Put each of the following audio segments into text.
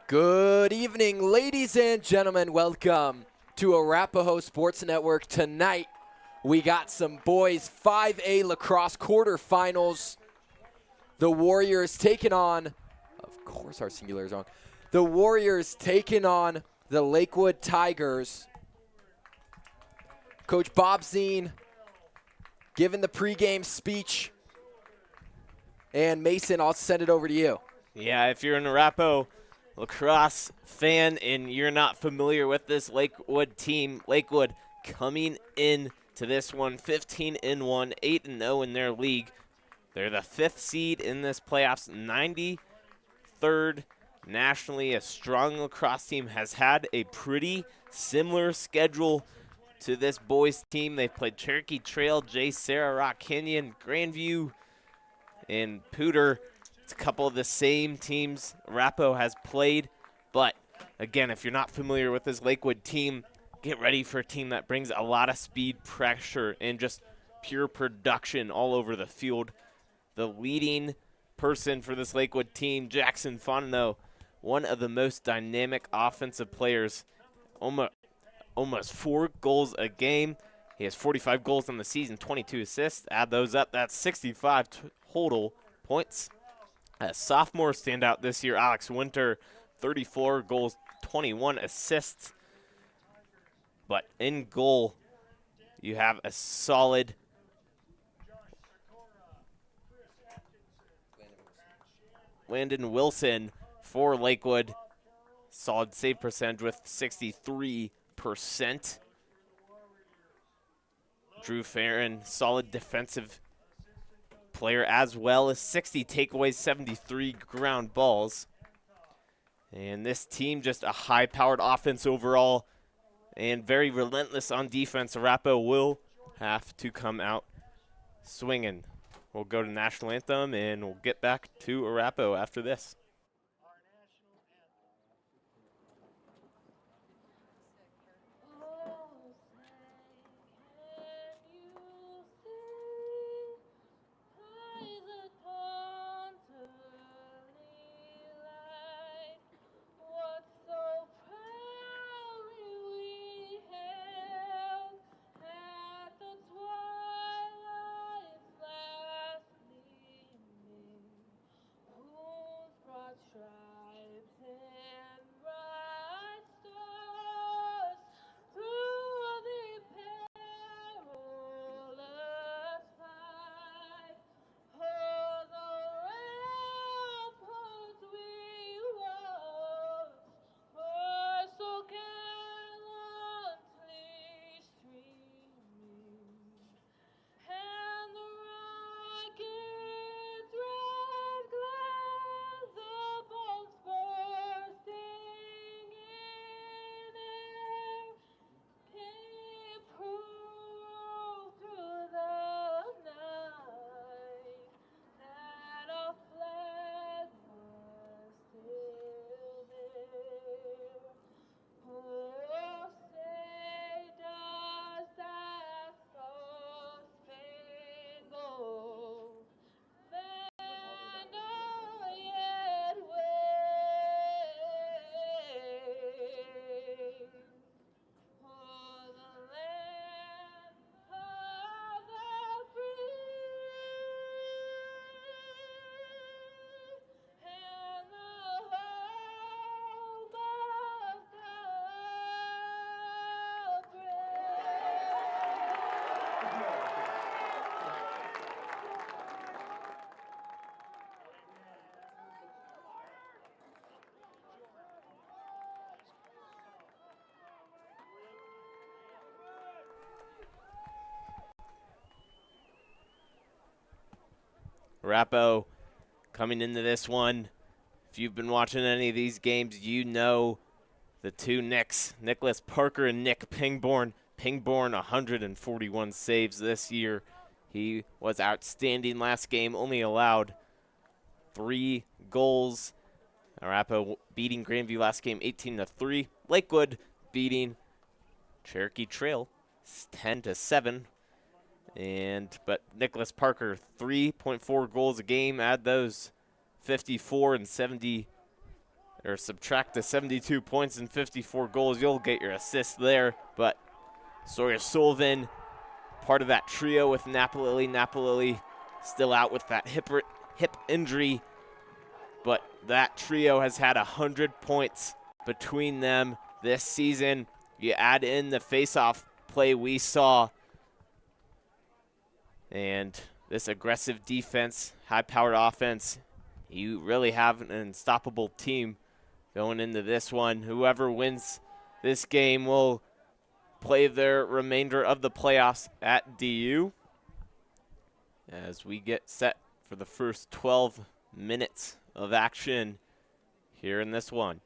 Good evening, ladies and gentlemen. Welcome to Arapahoe Sports Network. Tonight, we got some boys 5A lacrosse quarterfinals. The Warriors taking on, of course our singular is wrong, the Warriors taking on the Lakewood Tigers. Coach Bob Zine giving the pregame speech. And Mason, I'll send it over to you. Yeah, if you're an Arapahoe lacrosse fan and you're not familiar with this Lakewood team, Lakewood coming in to this one 15-1, 8-0 in their league. They're the 5th seed in this playoffs, 93rd nationally. A strong lacrosse team, has had a pretty similar schedule to this boys team. They've played Cherokee Trail, J. Sarah, Rock Canyon, Grandview, and Pooter. It's a couple of the same teams Arapahoe has played. But, again, if you're not familiar with this Lakewood team, get ready for a team that brings a lot of speed, pressure, and just pure production all over the field. The leading person for this Lakewood team, Jackson Fontenot, one of the most dynamic offensive players, almost 4 goals a game. He has 45 goals on the season, 22 assists. Add those up, that's 65 total points. A sophomore standout this year, Alex Winter, 34 goals, 21 assists. But in goal, you have a solid Landon Wilson for Lakewood. Solid save percentage with 63%. Drew Farron, solid defensive player as well as 60 takeaways, 73 ground balls. And this team, just a high-powered offense overall and very relentless on defense. Arapahoe will have to come out swinging. We'll go to National Anthem, and we'll get back to Arapahoe after this. Arapahoe coming into this one. If you've been watching any of these games, you know the two Nicks, Nicholas Parker and Nick Pingborn. Pingborn, 141 saves this year. He was outstanding last game, only allowed 3 goals. Arapahoe beating Grandview last game 18-3. Lakewood beating Cherokee Trail 10-7. But Nicholas Parker, 3.4 goals a game. Add those 54 and 70 or subtract the 72 points and 54 goals, you'll get your assist there. But Sawyer Sullivan, part of that trio with Napalili. Napalili still out with that hip injury, but that trio has had 100 points between them this season. You add in the face-off play we saw, and this aggressive defense, high-powered offense, you really have an unstoppable team going into this one. Whoever wins this game will play their remainder of the playoffs at DU as we get set for the first 12 minutes of action here in this one.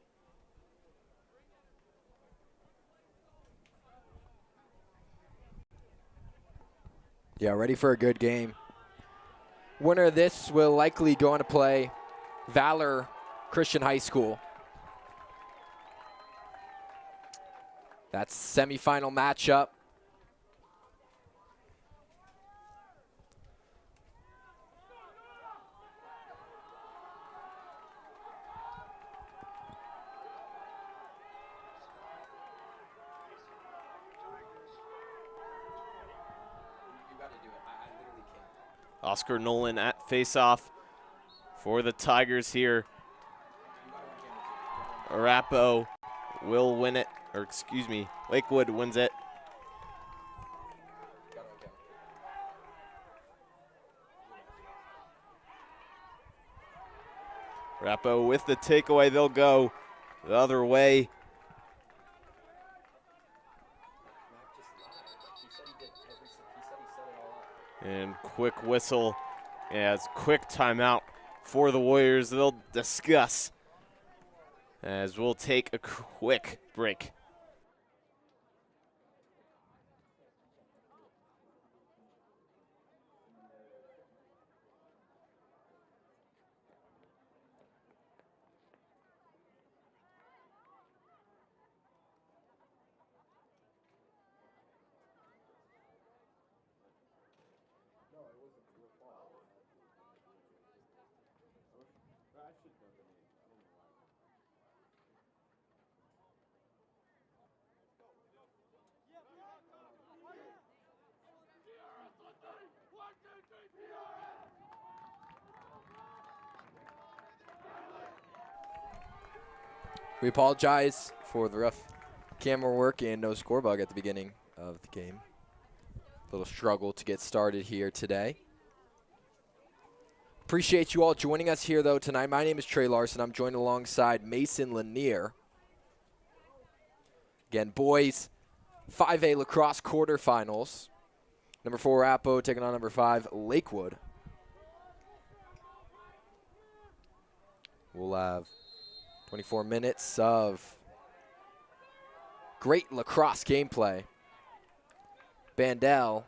Yeah, ready for a good game. Winner of this will likely go on to play Valor Christian High School. That's semifinal matchup. Oscar Nolan at face-off for the Tigers here. Arapahoe will win it, or excuse me, Lakewood wins it. Arapahoe with the takeaway, they'll go the other way. And quick whistle as quick timeout for the Warriors. They'll discuss as we'll take a quick break. We apologize for the rough camera work and no score bug at the beginning of the game. Little struggle to get started here today. Appreciate you all joining us here, though, tonight. My name is Trey Larson. I'm joined alongside Mason Lanier. Again, boys, 5A lacrosse quarterfinals. Number 4, Arapahoe taking on number 5, Lakewood. We'll have 24 minutes of great lacrosse gameplay. Bandel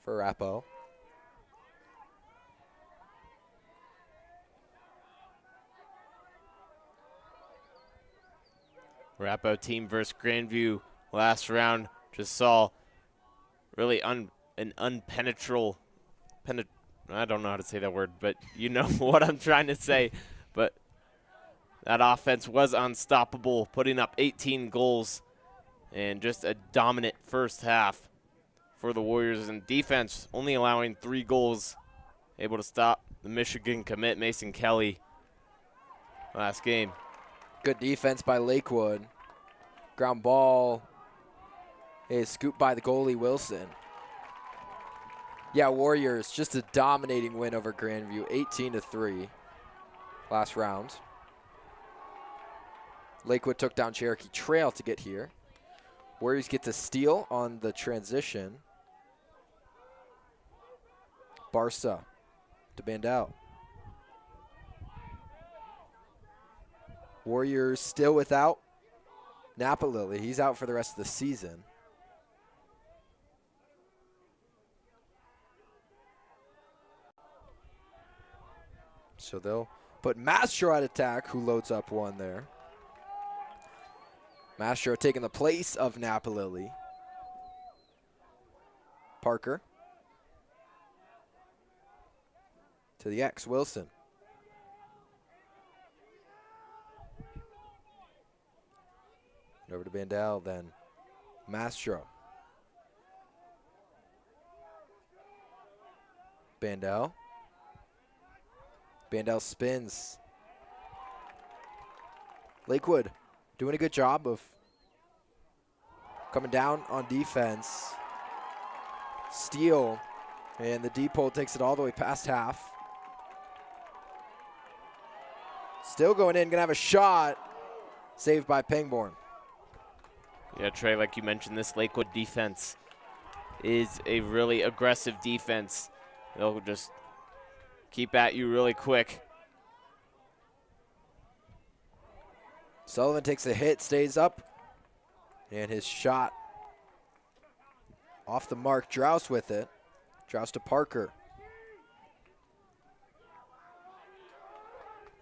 for Arapahoe. Arapahoe team versus Grandview last round. Just saw really an unpenetrable, I don't know how to say that word, but you know what I'm trying to say. But that offense was unstoppable, putting up 18 goals and just a dominant first half for the Warriors. And defense only allowing 3 goals, able to stop the Michigan commit Mason Kelly last game. Good defense by Lakewood. Ground ball is scooped by the goalie, Wilson. Yeah, Warriors, just a dominating win over Grandview, 18-3 last round. Lakewood took down Cherokee Trail to get here. Warriors get to steal on the transition. Barca to band out. Warriors still without Napalili. He's out for the rest of the season. So they'll put Mastro at attack, who loads up one there. Mastro taking the place of Napalili. Parker. To the X, Wilson. Bandel, then Mastro. Bandel. Bandel spins. Lakewood doing a good job of coming down on defense. Steal, and the deep hole takes it all the way past half. Still going in, gonna have a shot. Saved by Pangborn. Yeah, Trey, like you mentioned, this Lakewood defense is a really aggressive defense. They'll just keep at you really quick. Sullivan takes a hit, stays up, and his shot off the mark. Drouse with it. Drouse to Parker.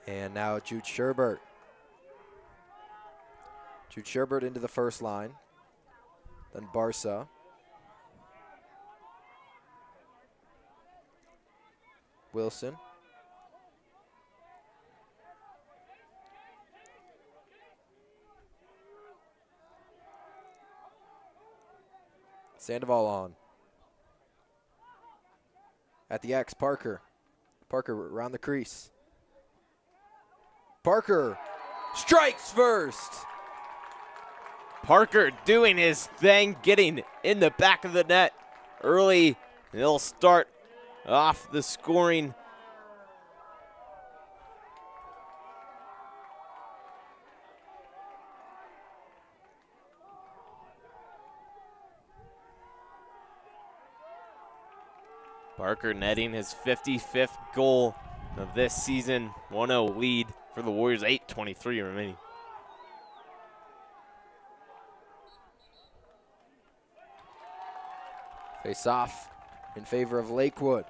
And now Jude Sherbert. Jude Sherbert into the first line. Then Barca. Wilson. Sandoval on. At the X, Parker. Parker around the crease. Parker strikes first. Parker doing his thing, getting in the back of the net early. They'll start off the scoring. Parker netting his 55th goal of this season. 1-0 lead for the Warriors, 8:23 remaining. Face off in favor of Lakewood.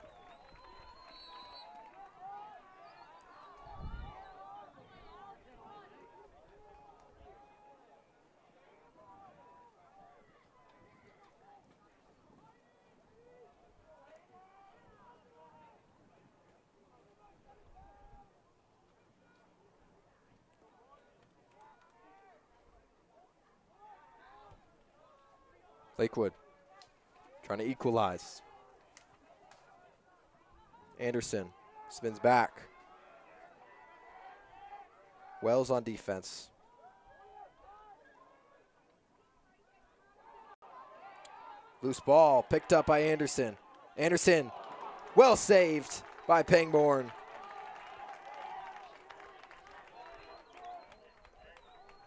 Lakewood trying to equalize. Anderson spins back. Wells on defense. Loose ball picked up by Anderson. Anderson, well saved by Pangborn.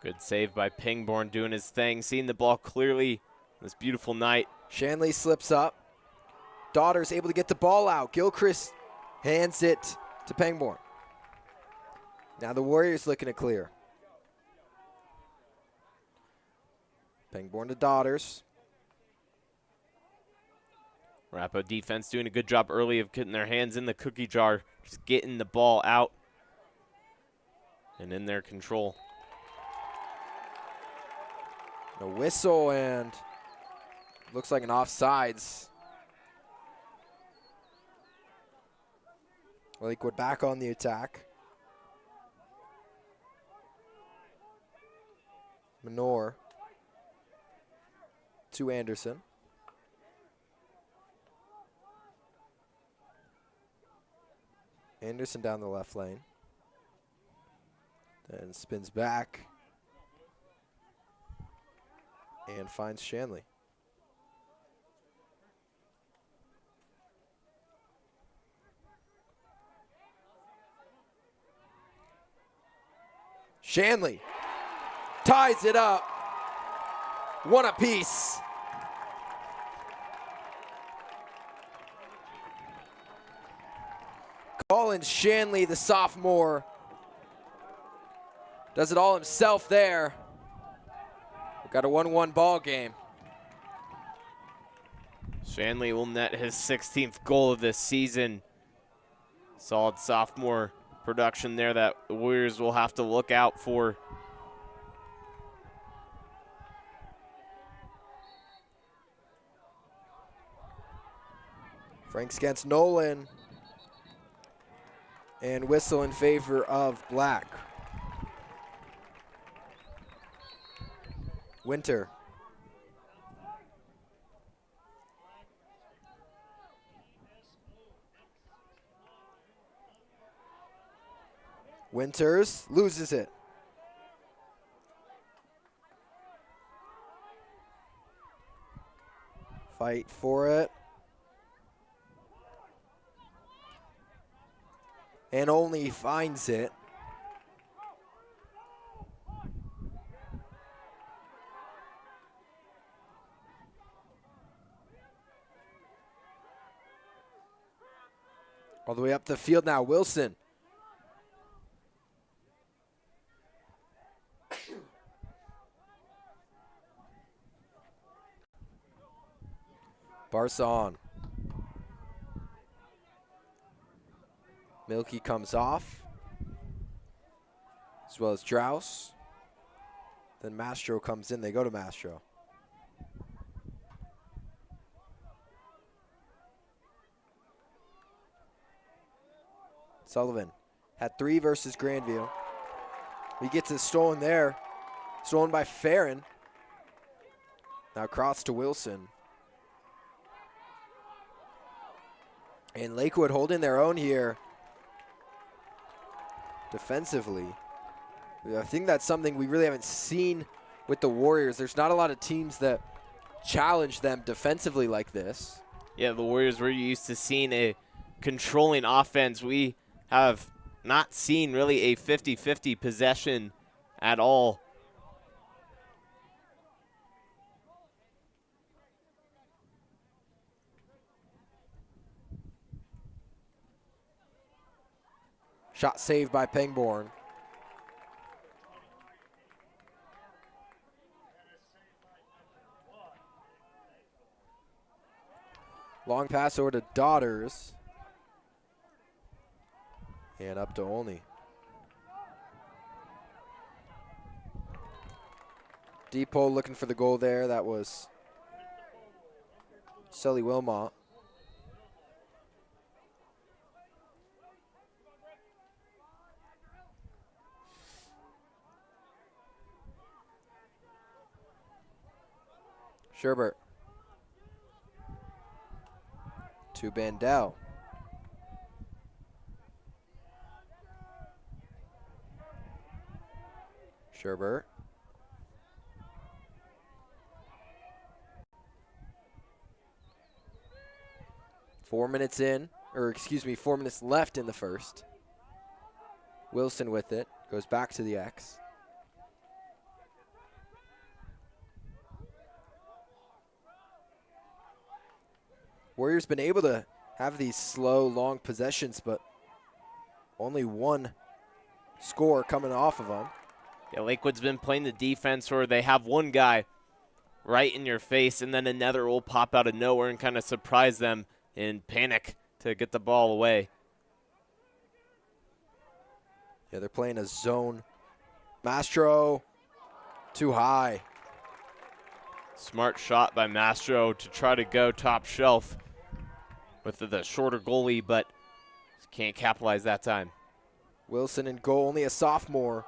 Good save by Pangborn, doing his thing, seeing the ball clearly this beautiful night. Shanley slips up. Daughter's able to get the ball out. Gilchrist hands it to Pangborn. Now the Warriors looking to clear. Pangborn to Daughters. Arapahoe defense doing a good job early of getting their hands in the cookie jar, just getting the ball out and in their control. A whistle and looks like an offsides. Lakewood back on the attack. Menor to Anderson. Anderson down the left lane. Then spins back and finds Shanley. Shanley ties it up. One apiece. Colin Shanley, the sophomore, does it all himself there. We've got a 1-1 ball game. Shanley will net his 16th goal of this season. Solid sophomore production there that the Warriors will have to look out for. Franks against Nolan. And whistle in favor of Black. Winter. Winters loses it. Fight for it. And only finds it. All the way up the field now, Wilson. Barca on. Milky comes off, as well as Draus. Then Mastro comes in. They go to Mastro. Sullivan had 3 versus Grandview. He gets it stolen there. Stolen by Farron. Now cross to Wilson. And Lakewood holding their own here defensively. I think that's something we really haven't seen with the Warriors. There's not a lot of teams that challenge them defensively like this. Yeah, the Warriors were used to seeing a controlling offense. We have not seen really a 50-50 possession at all. Shot saved by Pangborn. Long pass over to Daughters. And up to Olney. Deep hole looking for the goal there. That was Sully Wilmot. Sherbert. To Bandel. Sherbert. Four minutes left in the first. Wilson with it, goes back to the X. Warriors been able to have these slow, long possessions, but only one score coming off of them. Yeah, Lakewood's been playing the defense where they have one guy right in your face and then another will pop out of nowhere and kind of surprise them in panic to get the ball away. Yeah, they're playing a zone. Mastro, too high. Smart shot by Mastro to try to go top shelf with the shorter goalie, but can't capitalize that time. Wilson in goal, only a sophomore.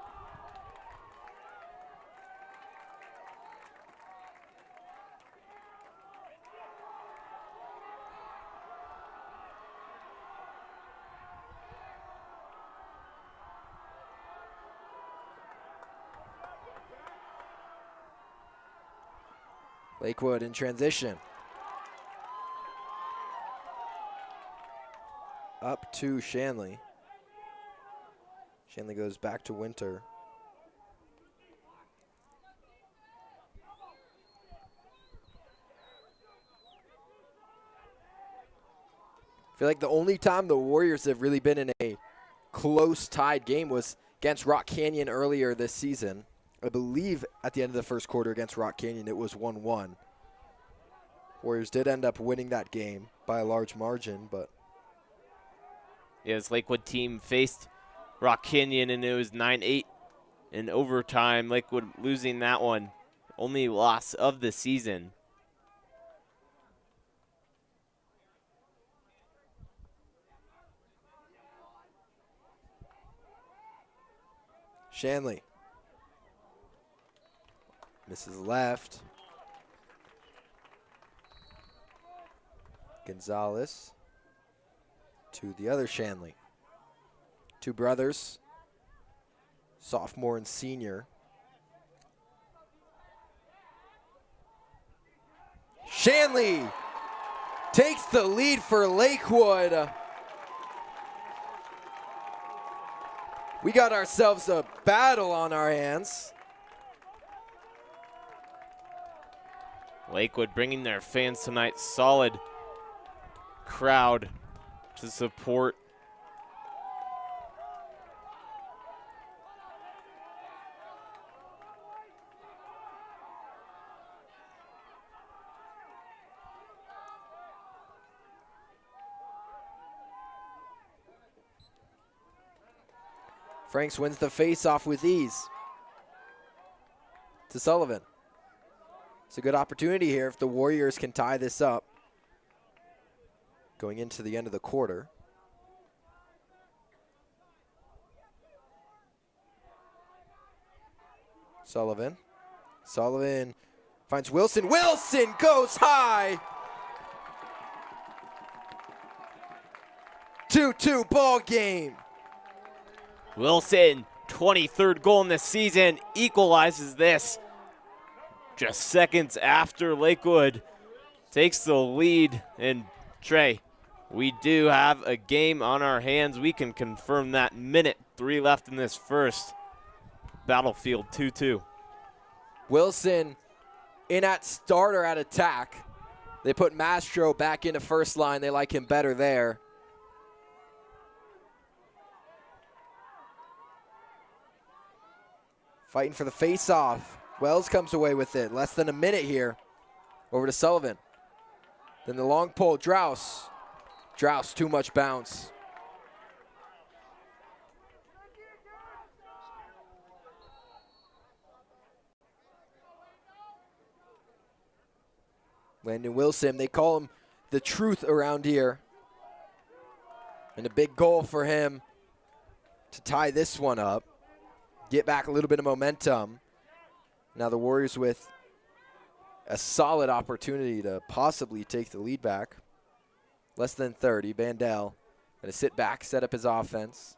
Lakewood in transition. Up to Shanley. Shanley goes back to Winter. I feel like the only time the Warriors have really been in a close tied game was against Rock Canyon earlier this season. I believe at the end of the first quarter against Rock Canyon, it was 1-1. Warriors did end up winning that game by a large margin, but. Yeah, this Lakewood team faced Rock Canyon, and it was 9-8 in overtime. Lakewood losing that one. Only loss of the season. Shanley. This is left. Gonzalez to the other Shanley. Two brothers, sophomore and senior. Shanley takes the lead for Lakewood. We got ourselves a battle on our hands. Lakewood bringing their fans tonight. Solid crowd to support. Franks wins the face-off with ease to Sullivan. It's a good opportunity here if the Warriors can tie this up going into the end of the quarter. Sullivan finds Wilson. Wilson goes high. 2-2 ball game. Wilson, 23rd goal in the season, equalizes this just seconds after Lakewood takes the lead. And Trey, we do have a game on our hands. We can confirm that. Minute 3 left in this first. Battlefield 2-2. Wilson in at starter at attack. They put Mastro back into first line. They like him better there. Fighting for the face-off. Wells comes away with it. Less than a minute here. Over to Sullivan. Then the long pole, Drouse. Drouse, too much bounce. Landon Wilson, they call him the truth around here. And a big goal for him to tie this one up. Get back a little bit of momentum. Now the Warriors with a solid opportunity to possibly take the lead back. Less than 30. Bandel going to sit back, set up his offense.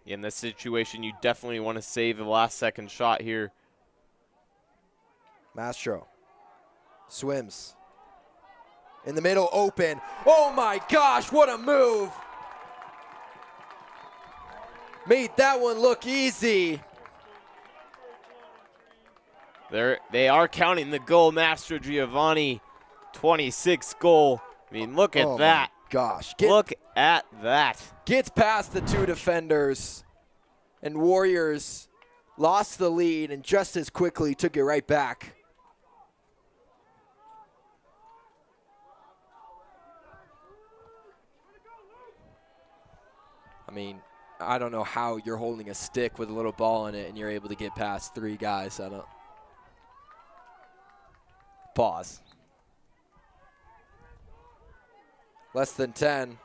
In this situation, you definitely want to save the last second shot here. Mastro swims. In the middle, open. Oh my gosh, what a move. Made that one look easy. They are counting the goal. Mastro Giovanni, 26th goal. I mean, look at that. My gosh. Look at that. Gets past the two defenders. And Warriors lost the lead and just as quickly took it right back. I mean, I don't know how you're holding a stick with a little ball in it and you're able to get past three guys. I don't. Pause. Less than 10.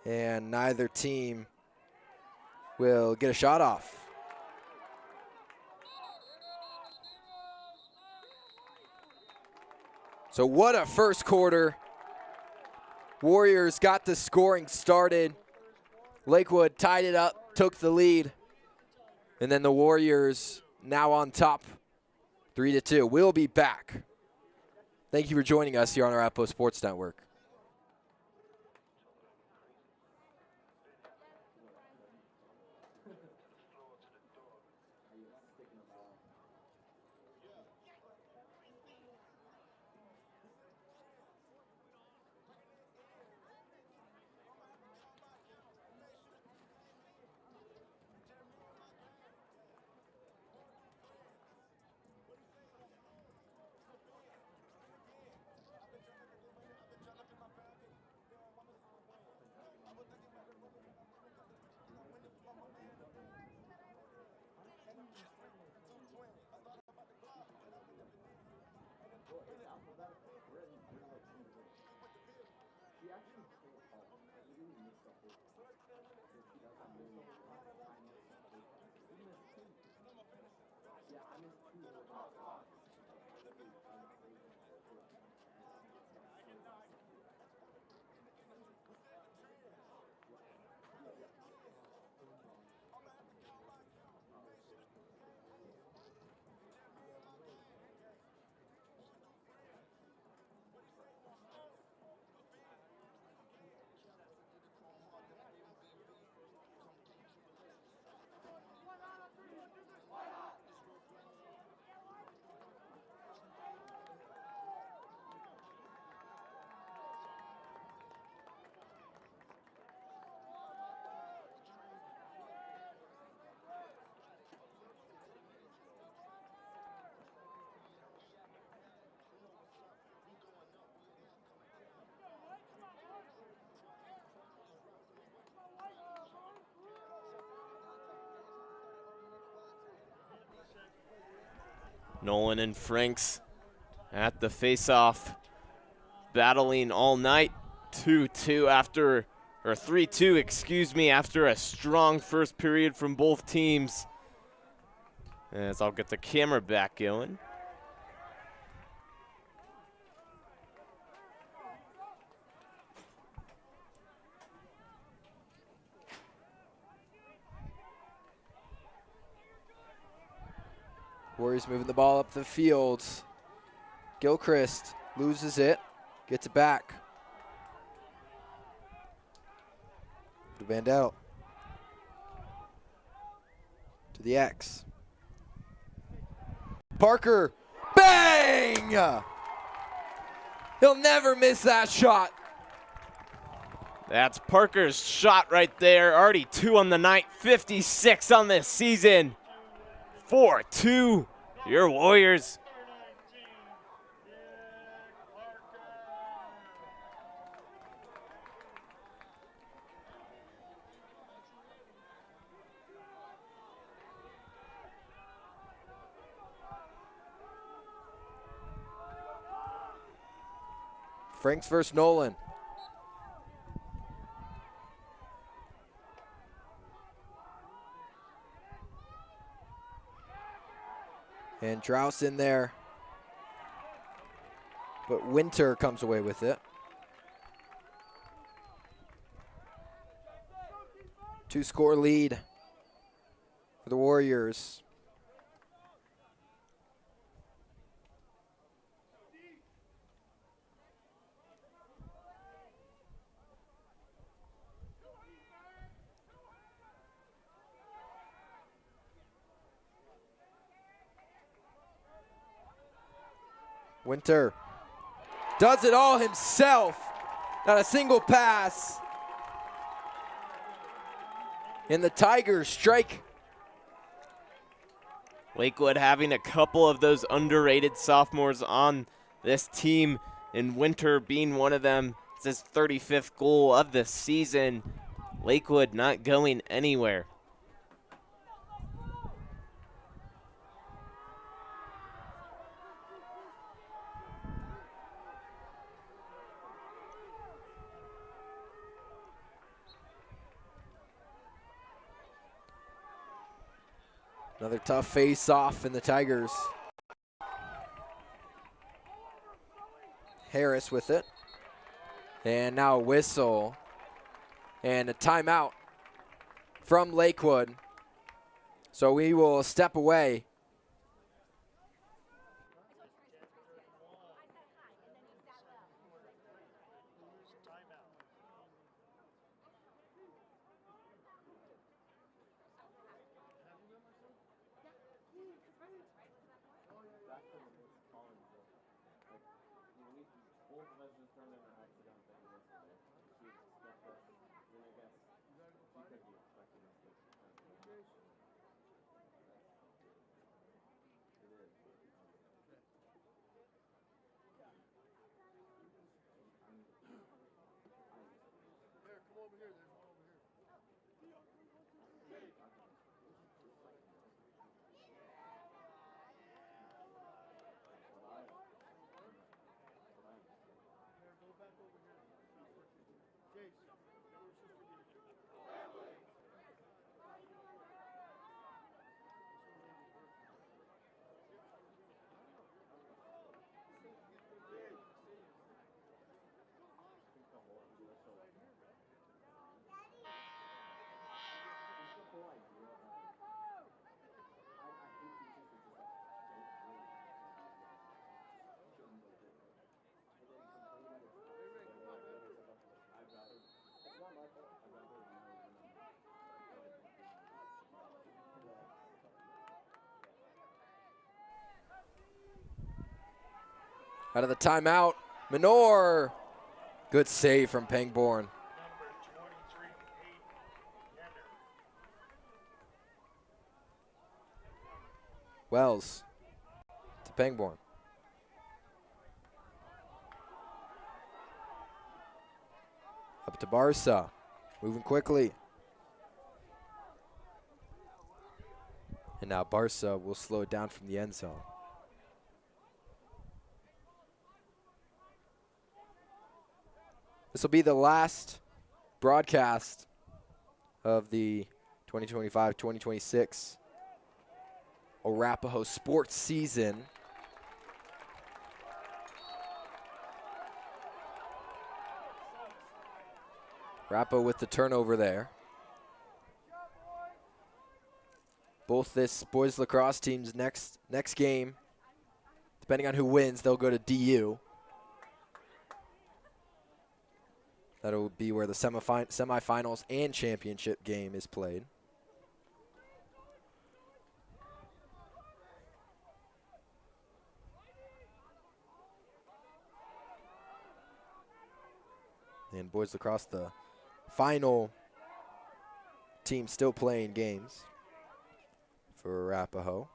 And neither team will get a shot off. So what a first quarter. Warriors got the scoring started. Lakewood tied it up, took the lead. And then the Warriors now on top, 3-2. We'll be back. Thank you for joining us here on Arapahoe Sports Network. Nolan and Franks at the face-off, battling all night. 2-2 after, or 3-2, excuse me, after a strong first period from both teams. As I'll get the camera back going. Warriors moving the ball up the field. Gilchrist loses it, gets it back. To Vandell. To the X. Parker, bang! He'll never miss that shot. That's Parker's shot right there. Already 2 on the night, 56 on this season. 4-2, your Warriors. Franks versus Nolan. And Drouse in there. But Winter comes away with it. 2-score lead for the Warriors. Winter does it all himself. Not a single pass. And the Tigers strike. Lakewood having a couple of those underrated sophomores on this team, and Winter being one of them. It's his 35th goal of the season. Lakewood not going anywhere. Another tough face-off in the Tigers. Harris with it. And now a whistle. And a timeout from Lakewood. So we will step away. Out of the timeout, Minor. Good save from Pangborn. Wells to Pangborn. Up to Barca, moving quickly. And now Barca will slow it down from the end zone. This will be the last broadcast of the 2025-2026 Arapahoe sports season. Arapahoe with the turnover there. Both this boys lacrosse team's next game, depending on who wins, they'll go to DU. That'll be where the semifinals and championship game is played. And boys lacrosse, the final team still playing games for Arapahoe.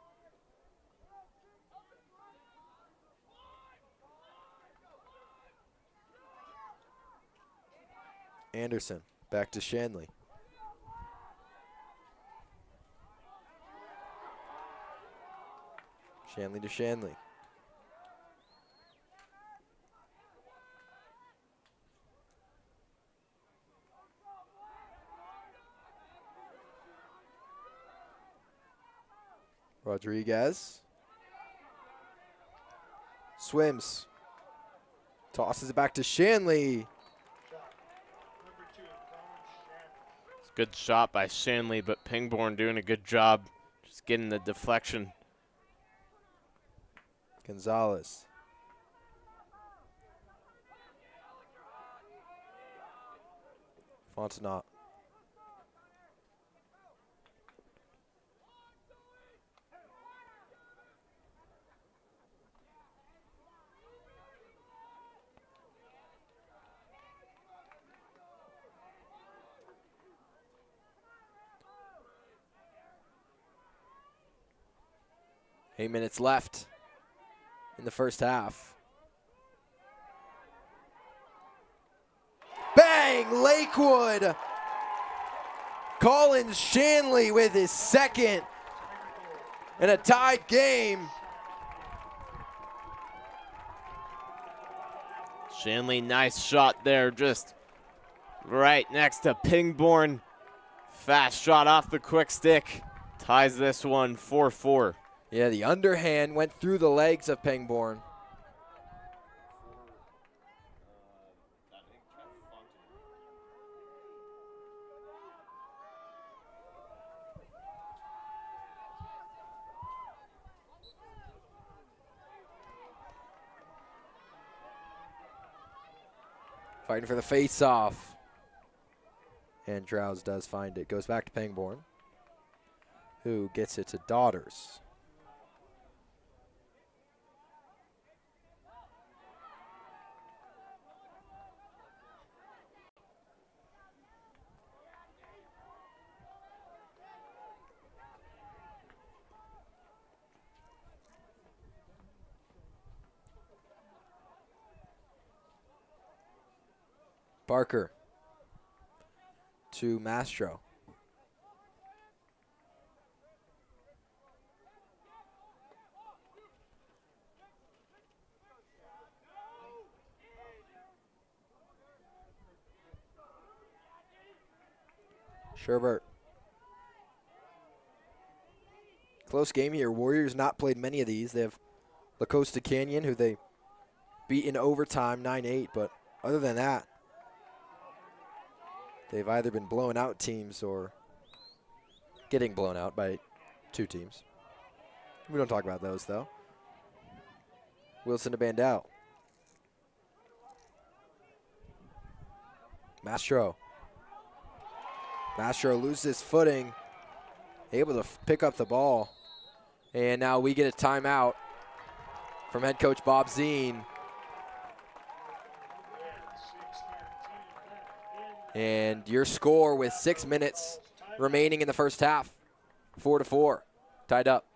Anderson back to Shanley. Shanley to Shanley. Rodriguez swims, tosses it back to Shanley. Good shot by Shanley, but Pangborn doing a good job just getting the deflection. Gonzalez. Fontenot. Eight minutes left in the first half. Bang! Lakewood! Collins Shanley with his second in a tied game. Shanley, nice shot there, just right next to Pangborn. Fast shot off the quick stick. Ties this one 4-4. Yeah, the underhand went through the legs of Pangborn. Fighting for the face-off. And Drowse does find it. Goes back to Pangborn, who gets it to Daughters. Barker to Mastro. Sherbert. Close game here. Warriors not played many of these. They have La Costa Canyon, who they beat in overtime 9-8, but other than that, they've either been blowing out teams or getting blown out by two teams. We don't talk about those, though. Wilson to Bandau. Mastro. Mastro loses footing, able to pick up the ball. And now we get a timeout from head coach Bob Zine. And your score with 6 minutes remaining in the first half, 4-4, tied up.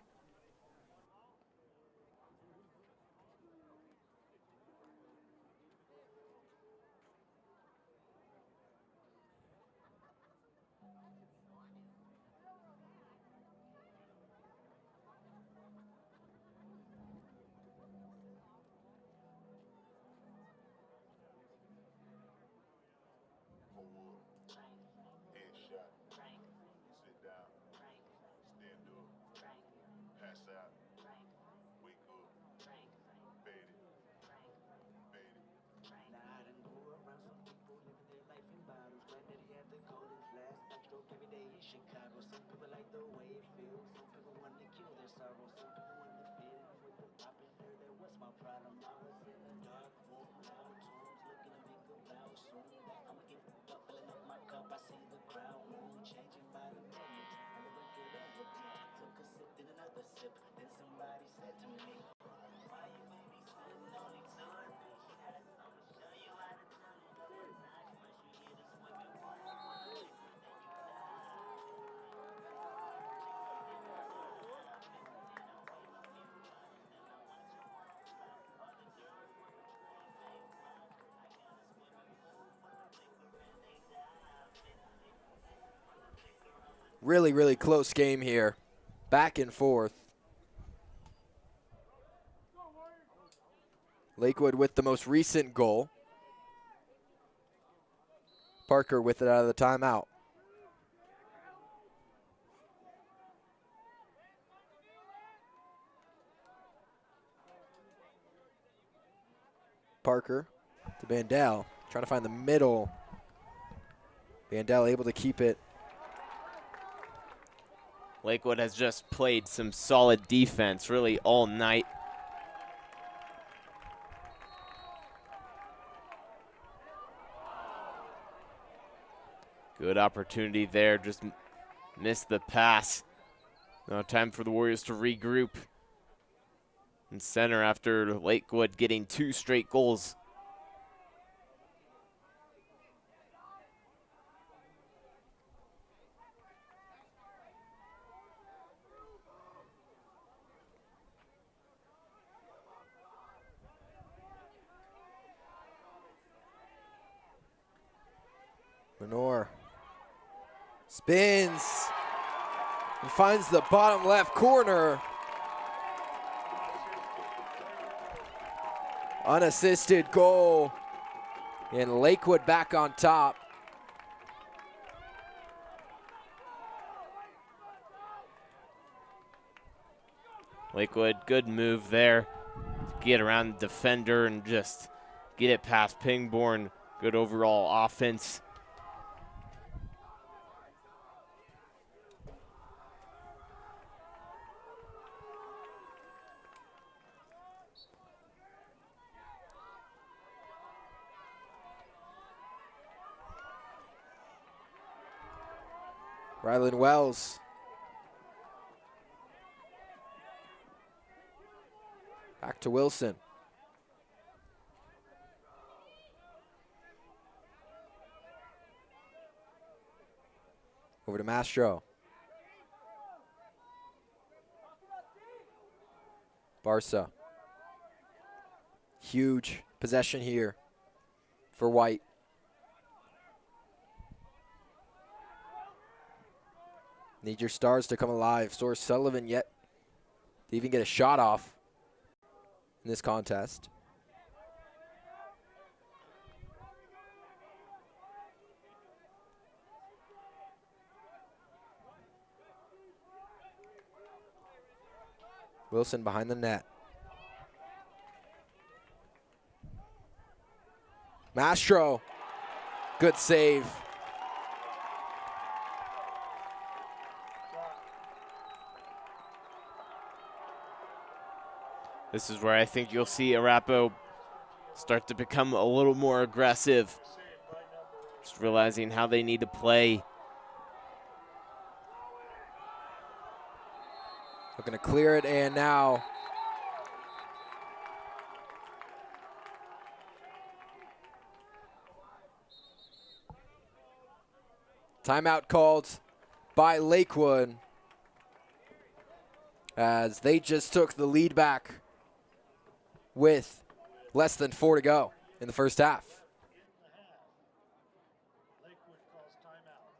Chicago. Some people like the way it feels. Some people want to kill their sorrow. Some people want to fit in with the popular. That what's my problem? I was in a dark room, loud tunes, looking to make a vow soon. I'ma get up, filling up my cup. I see the crowd mood changing by the minute. I'm a record of a beat. Took a sip, then another sip. Then somebody said to me, why you babysitting only 2 or 3 shots? I'ma show you how to turn it up a notch. Once you get a swimming pool full of liquor, then you Really, really close game here. Back and forth. Lakewood with the most recent goal. Parker with it out of the timeout. Parker to Vandal, trying to find the middle. Vandal able to keep it. Lakewood has just played some solid defense really all night. Good opportunity there, just missed the pass. Now time for the Warriors to regroup and center after Lakewood getting 2 straight goals. Menor spins and finds the bottom left corner. Unassisted goal, and Lakewood back on top. Lakewood, good move there to get around the defender and just get it past Pingborn. Good overall offense. Rylan Wells. Back to Wilson. Over to Mastro. Barca. Huge possession here for White. Need your stars to come alive. Source Sullivan yet to even get a shot off in this contest. Wilson behind the net. Mastro, good save. This is where I think you'll see Arapahoe start to become a little more aggressive. Just realizing how they need to play. Looking to clear it, and now timeout called by Lakewood as they just took the lead back with less than 4 to go in the first half. Lakewood calls timeout.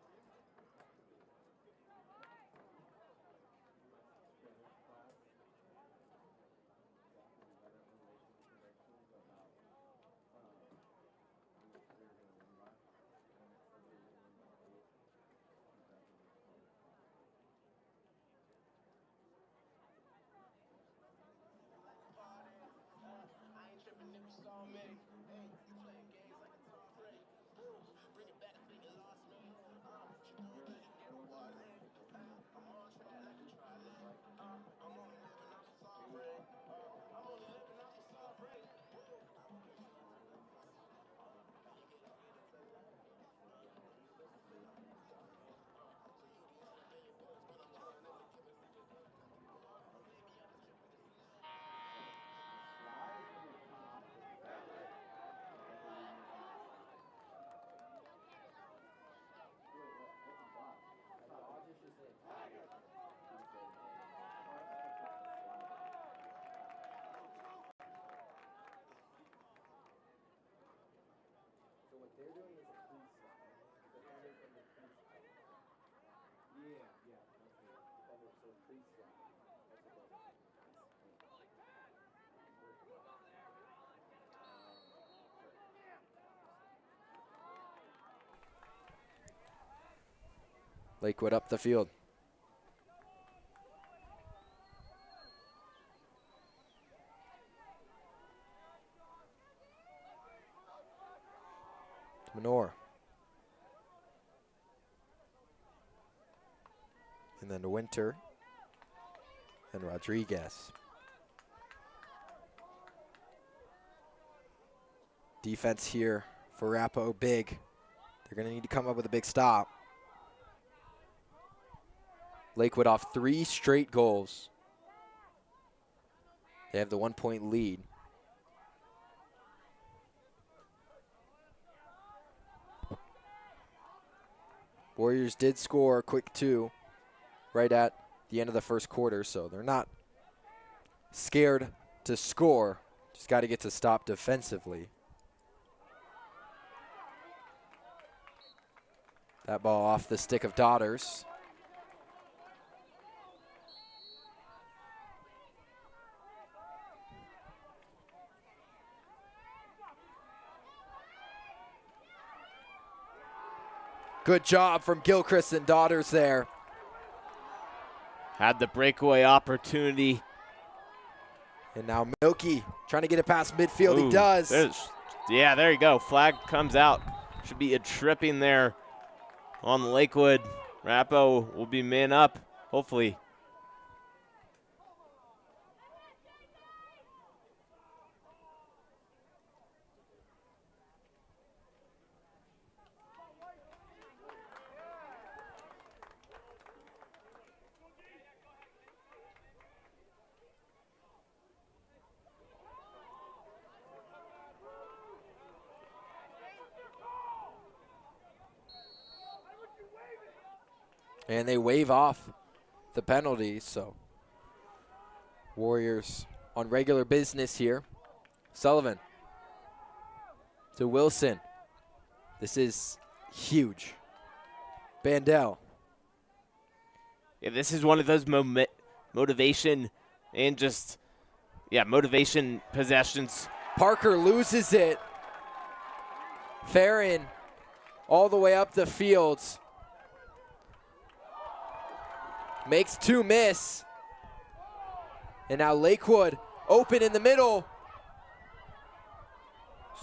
I ain't tripping if you saw me. Hey, you play a game. Lakewood up the field. Menor. And then to Winter. And Rodriguez. Defense here for Arapahoe, big. They're going to need to come up with a big stop. Lakewood off 3 straight goals. They have the 1-point lead. Warriors did score a quick 2 right at the end of the first quarter, so they're not scared to score. Just got to get to stop defensively. That ball off the stick of Daughters. Good job from Gilchrist and Daughters there. Had the breakaway opportunity. And now Milky trying to get it past midfield. Ooh, he does. Yeah, there you go. Flag comes out. Should be a tripping there on Lakewood. Arapahoe will be man up, hopefully. And they wave off the penalty, so Warriors on regular business here. Sullivan to Wilson. This is huge. Bandel. Yeah, this is one of those motivation and just, motivation possessions. Parker loses it. Farron all the way up the field. Makes 2 miss. And now Lakewood open in the middle.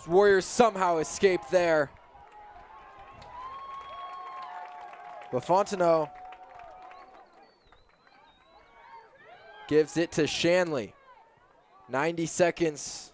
Warriors somehow escape there. LaFontaneau gives it to Shanley. 90 seconds.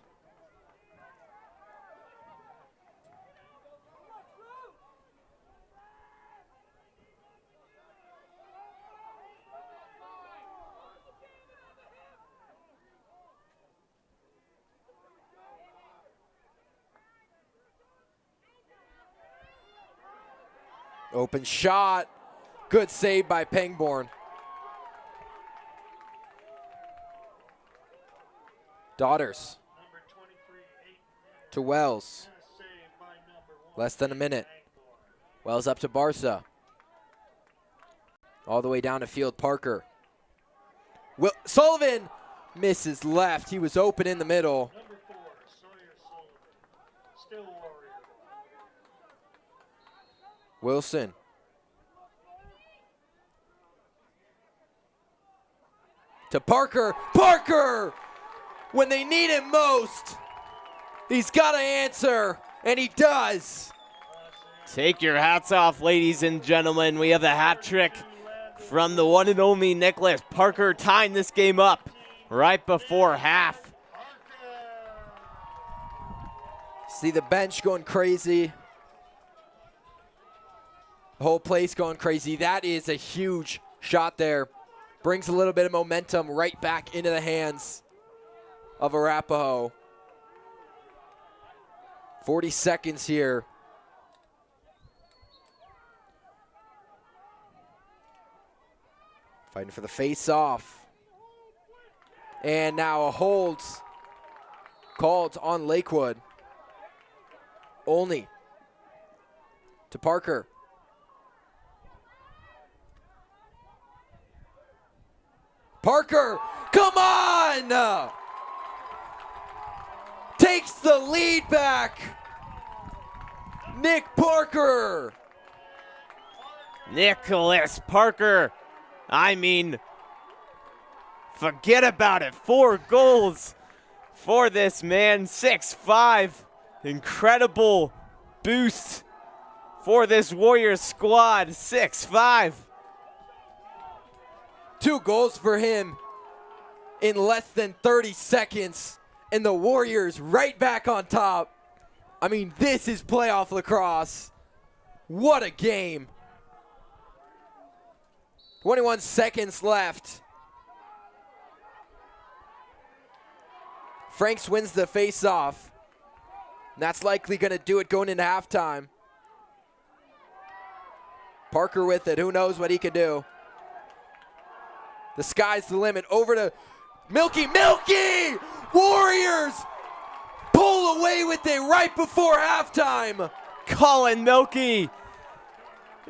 Open shot. Good save by Pangborn. Daughters to Wells. Less than a minute. Wells up to Barca. All the way down to field, Parker. Sullivan misses left. He was open in the middle. Number 4, Sawyer Sullivan. Still Warrior. Wilson. To Parker. Parker! When they need him most, he's got to answer, and he does. Take your hats off, ladies and gentlemen. We have the hat trick from the one and only Nicholas Parker, tying this game up right before half. See the bench going crazy. The whole place going crazy. That is a huge shot there. Brings a little bit of momentum right back into the hands of Arapahoe. 40 seconds here. Fighting for the face-off. And now a hold called on Lakewood. Only to Parker. Parker, come on! Takes the lead back. Nick Parker. Nicholas Parker. I mean, forget about it. 4 goals for this man. 6'5". Incredible boost for this Warriors squad. 6'5". 2 goals for him in less than 30 seconds. And the Warriors right back on top. I mean, this is playoff lacrosse. What a game. 21 seconds left. Franks wins the face-off. That's likely going to do it going into halftime. Parker with it. Who knows what he can do. The sky's the limit. Over to Milky. Milky! Warriors pull away with it right before halftime. Colin Milky.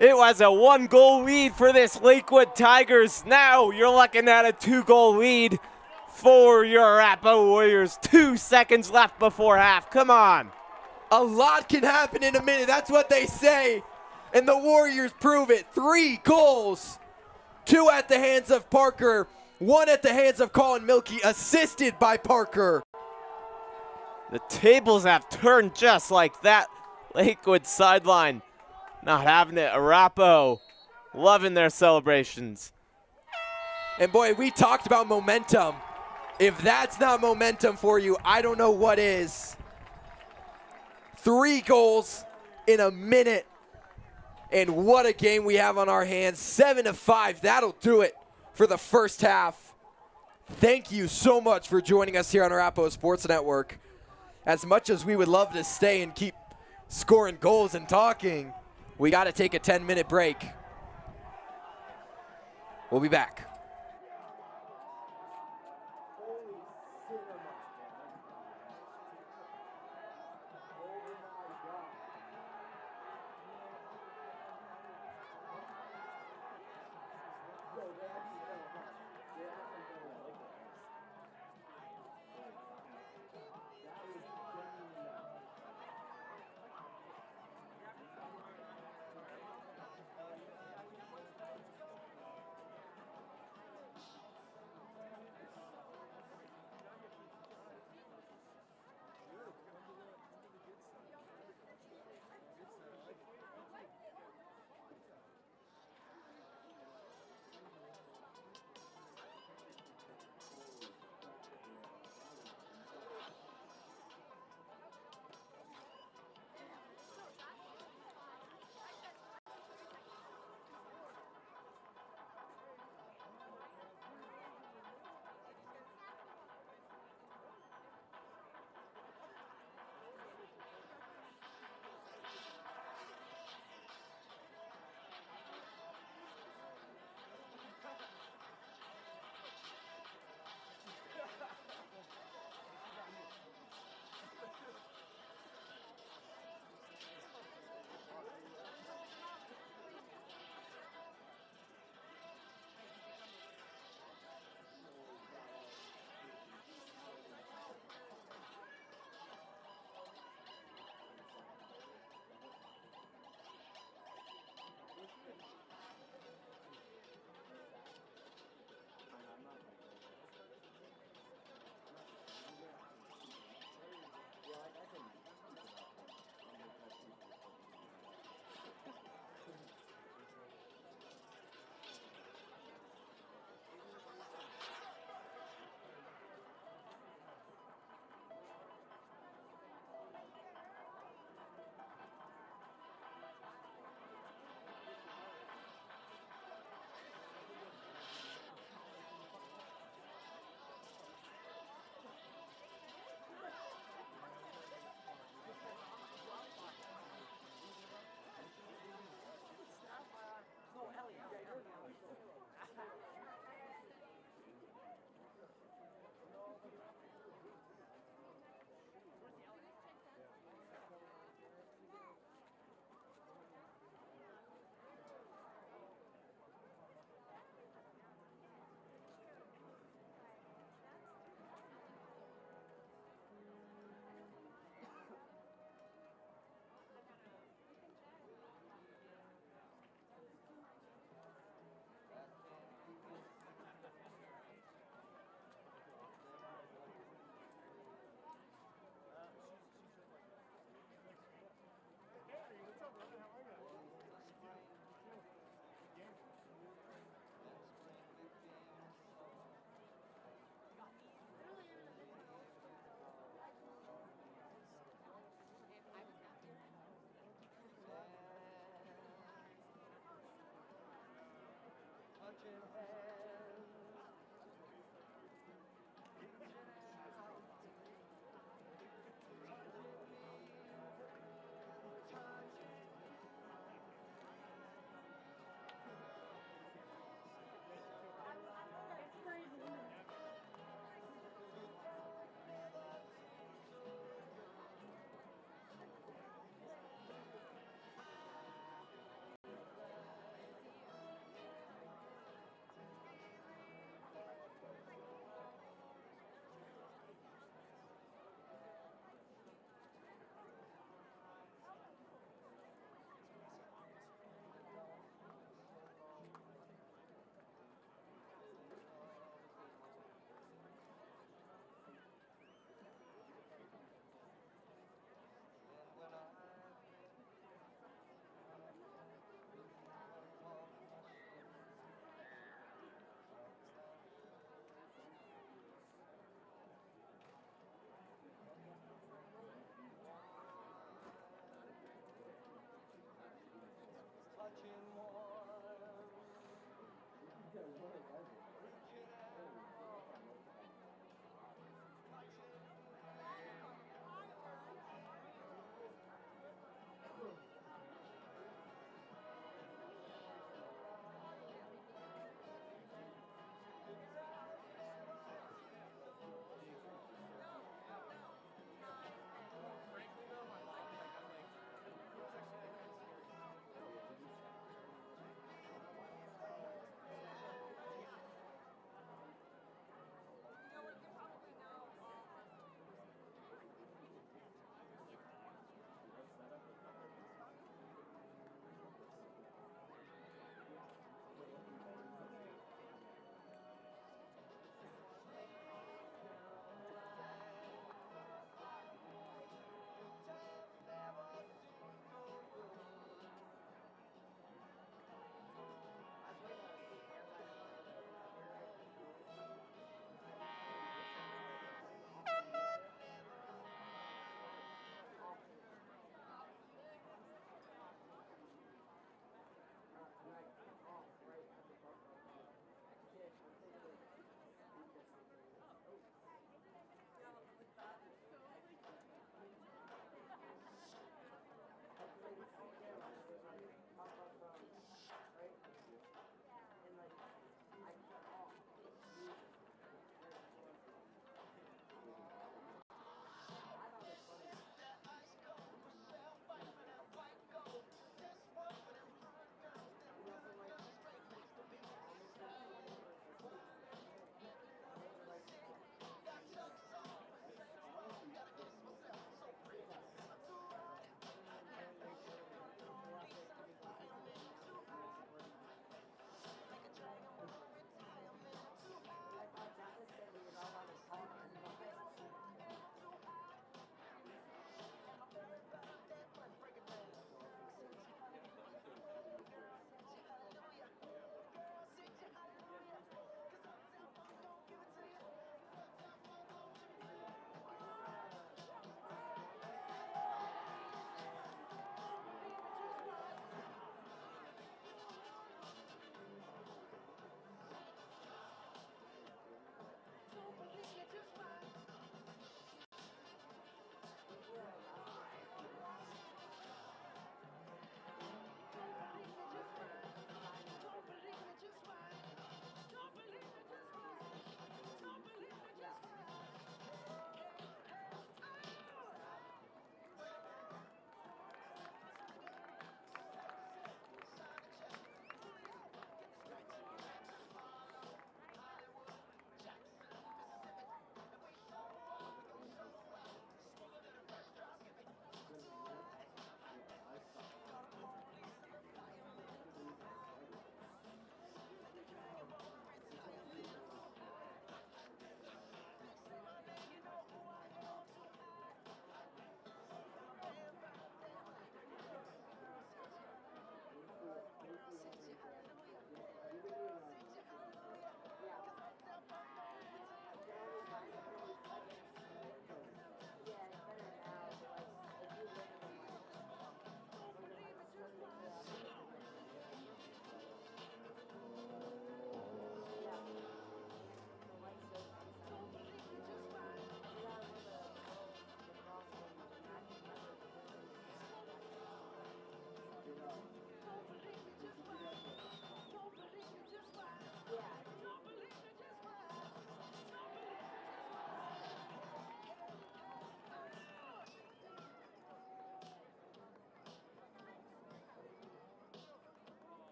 It was a 1-goal lead for this Lakewood Tigers. Now you're looking at a 2-goal lead for your Arapahoe Warriors. 2 seconds left before half. Come on. A lot can happen in a minute. That's what they say. And the Warriors prove it. 3 goals. 2 at the hands of Parker. 1 at the hands of Colin Milky, assisted by Parker. The tables have turned just like that. Lakewood sideline not having it. Arapahoe loving their celebrations. And boy, we talked about momentum. If that's not momentum for you, I don't know what is. 3 goals in a minute. And what a game we have on our hands. 7-5, that'll do it for the first half. Thank you so much for joining us here on Arapahoe Sports Network. As much as we would love to stay and keep scoring goals and talking, we got to take a 10-minute break. We'll be back.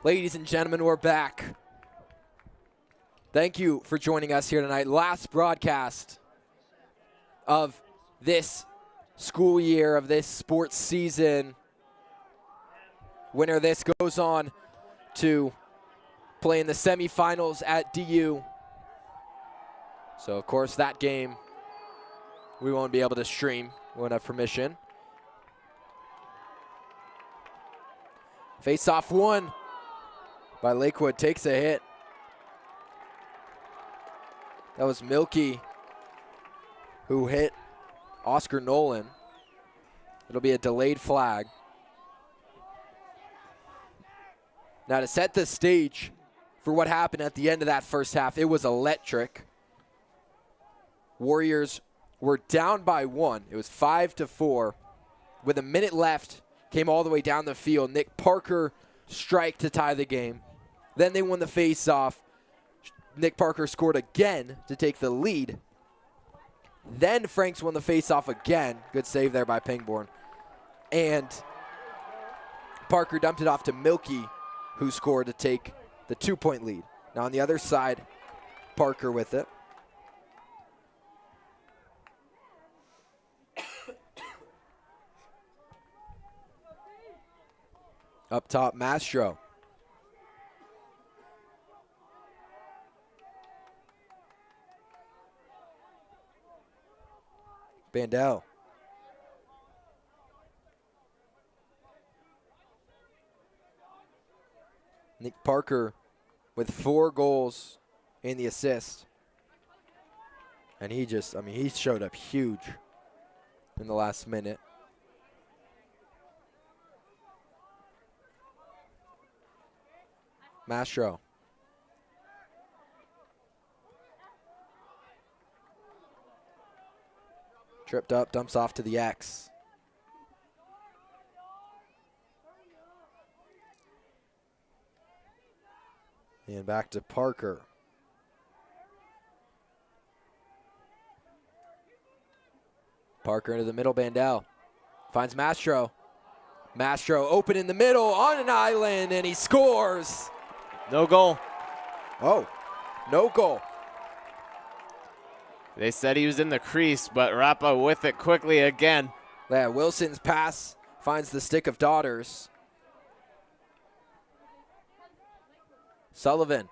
Ladies and gentlemen, we're back. Thank you for joining us here tonight. Last broadcast of this school year, of this sports season. Winner of this goes on to play in the semifinals at DU. So, of course, that game we won't be able to stream. We won't have permission. Face-off won by Lakewood. Takes a hit. That was Milky who hit Oscar Nolan. It'll be a delayed flag. Now, to set the stage for what happened at the end of that first half, it was electric. Warriors were down by 1. It was 5-4. With a minute left, came all the way down the field. Nick Parker strike to tie the game. Then they won the face-off. Nick Parker scored again to take the lead. Then Franks won the face-off again. Good save there by Pangborn. And Parker dumped it off to Milky, who scored to take the 2-point lead. Now on the other side, Parker with it. Up top, Mastro. Bandel. Nick Parker with 4 goals and the assist. And he showed up huge in the last minute. Mastro. Tripped up, dumps off to the X. And back to Parker. Parker into the middle, Bandel. Finds Mastro. Mastro open in the middle on an island, and he scores. No goal. Oh, no goal. They said he was in the crease, but Arapahoe with it quickly again. Yeah, Wilson's pass finds the stick of Daughters. Sullivan.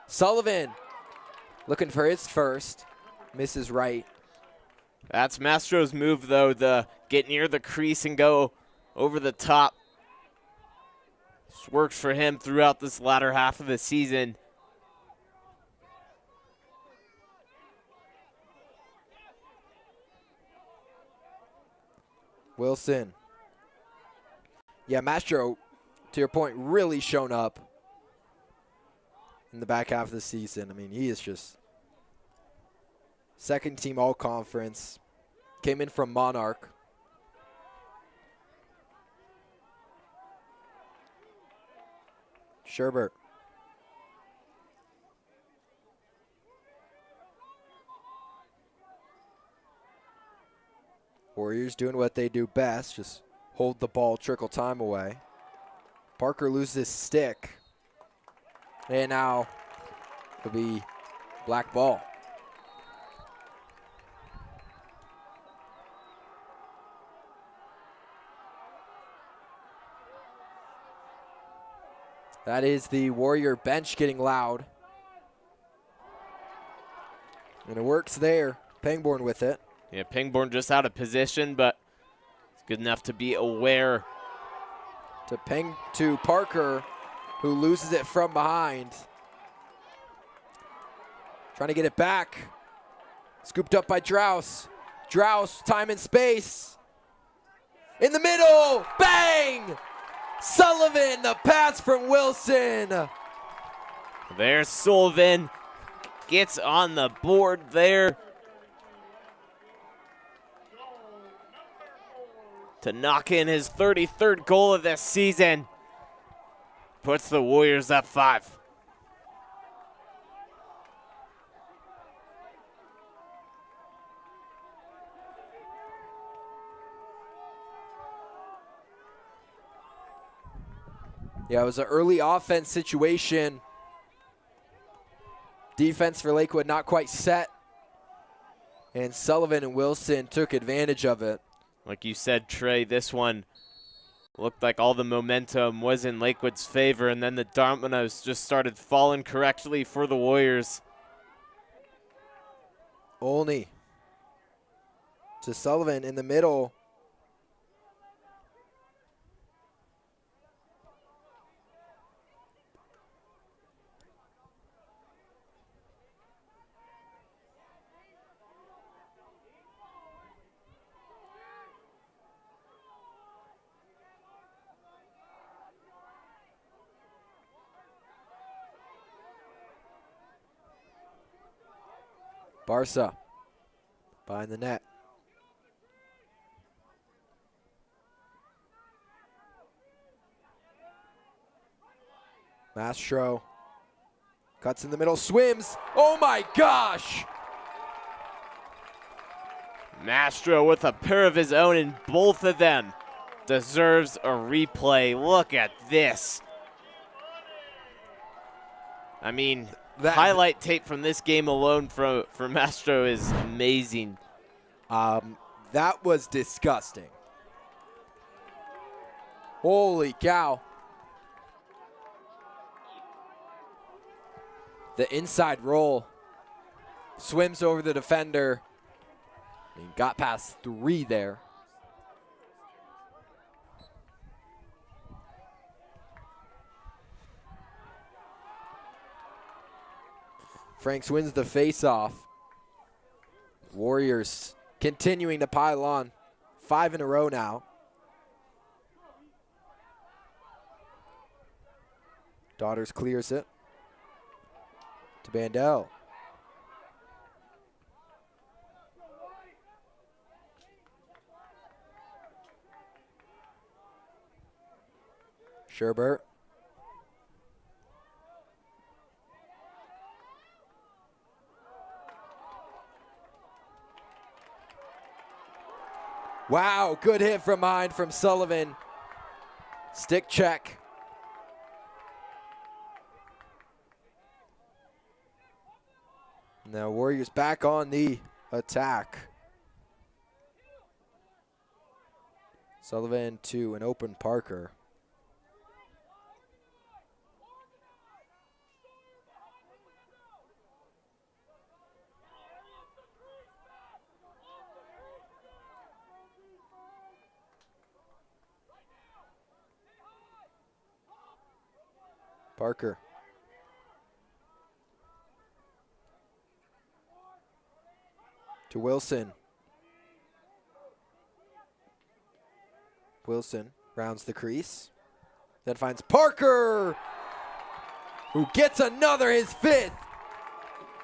Sullivan looking for his first. Misses right. That's Mastro's move, though, to get near the crease and go over the top. This works for him throughout this latter half of the season. Wilson. Yeah, Mastro, to your point, really shown up in the back half of the season. I mean, he is just second team all-conference. Came in from Monarch. Sherbert. Warriors doing what they do best, just hold the ball, trickle time away. Parker loses stick. And now it'll be black ball. That is the Warrior bench getting loud. And it works there. Pangborn with it. Yeah, Pangborn just out of position, but it's good enough to be aware. To Parker, who loses it from behind. Trying to get it back. Scooped up by Drouse. Drouse, time and space. In the middle, bang! Sullivan, the pass from Wilson. There's Sullivan. Gets on the board there to knock in his 33rd goal of this season. Puts the Warriors up 5. Yeah, it was an early offense situation. Defense for Lakewood not quite set. And Sullivan and Wilson took advantage of it. Like you said, Trey, this one looked like all the momentum was in Lakewood's favor, and then the dominoes just started falling correctly for the Warriors. Olney to Sullivan in the middle. Barca behind the net. Mastro cuts in the middle, swims. Oh my gosh! Mastro with a pair of his own, and both of them deserves a replay. Look at this. I mean, highlight tape from this game alone for Mastro is amazing. That was disgusting. Holy cow. The inside roll. Swims over the defender. And got past 3 there. Franks wins the face-off. Warriors continuing to pile on. 5 in a row now. Daughters clears it to Bandel. Sherbert. Wow, good hit from behind from Sullivan. Stick check. Now Warriors back on the attack. Sullivan to an open Parker. Parker. To Wilson. Wilson rounds the crease. Then finds Parker, who gets another, his 5th.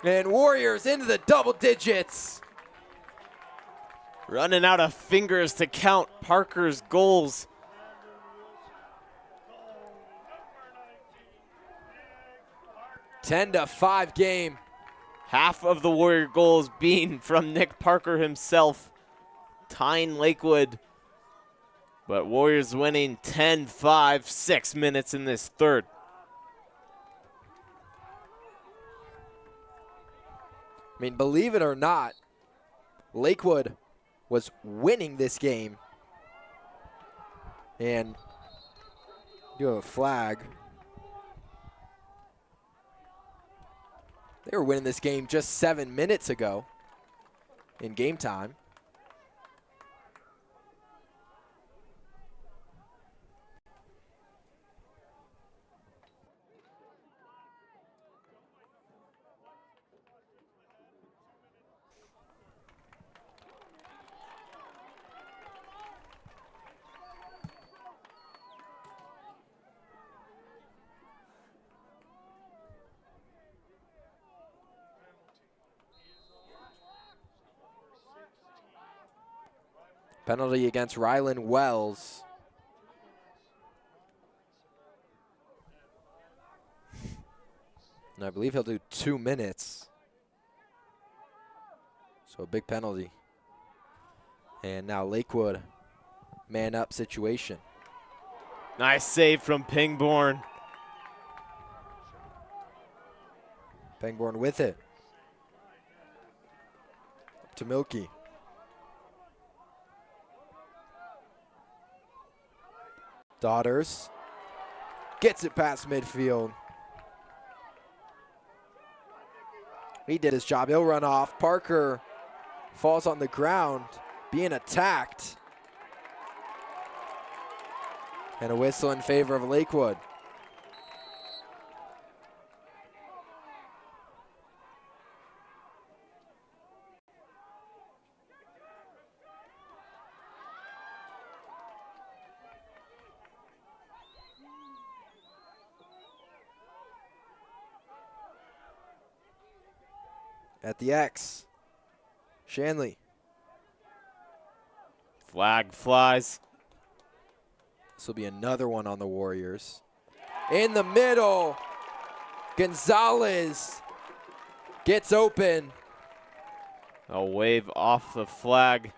And Warriors into the double digits. Running out of fingers to count Parker's goals. Number 19, 10-5 game. Half of the Warrior goals being from Nick Parker himself, tying Lakewood. But Warriors winning 10-5, 6 minutes in this third. I mean, believe it or not, Lakewood was winning this game. And you have a flag. They were winning this game just 7 minutes ago in game time. Penalty against Rylan Wells. And I believe he'll do 2 minutes. So a big penalty. And now Lakewood, man up situation. Nice save from Pangborn. Pangborn with it. Up to Milky. Daughters. Gets it past midfield. He did his job. He'll run off. Parker falls on the ground, being attacked. And a whistle in favor of Lakewood. At the X, Shanley. Flag flies. This will be another one on the Warriors. In the middle, Gonzalez gets open. A wave off the flag.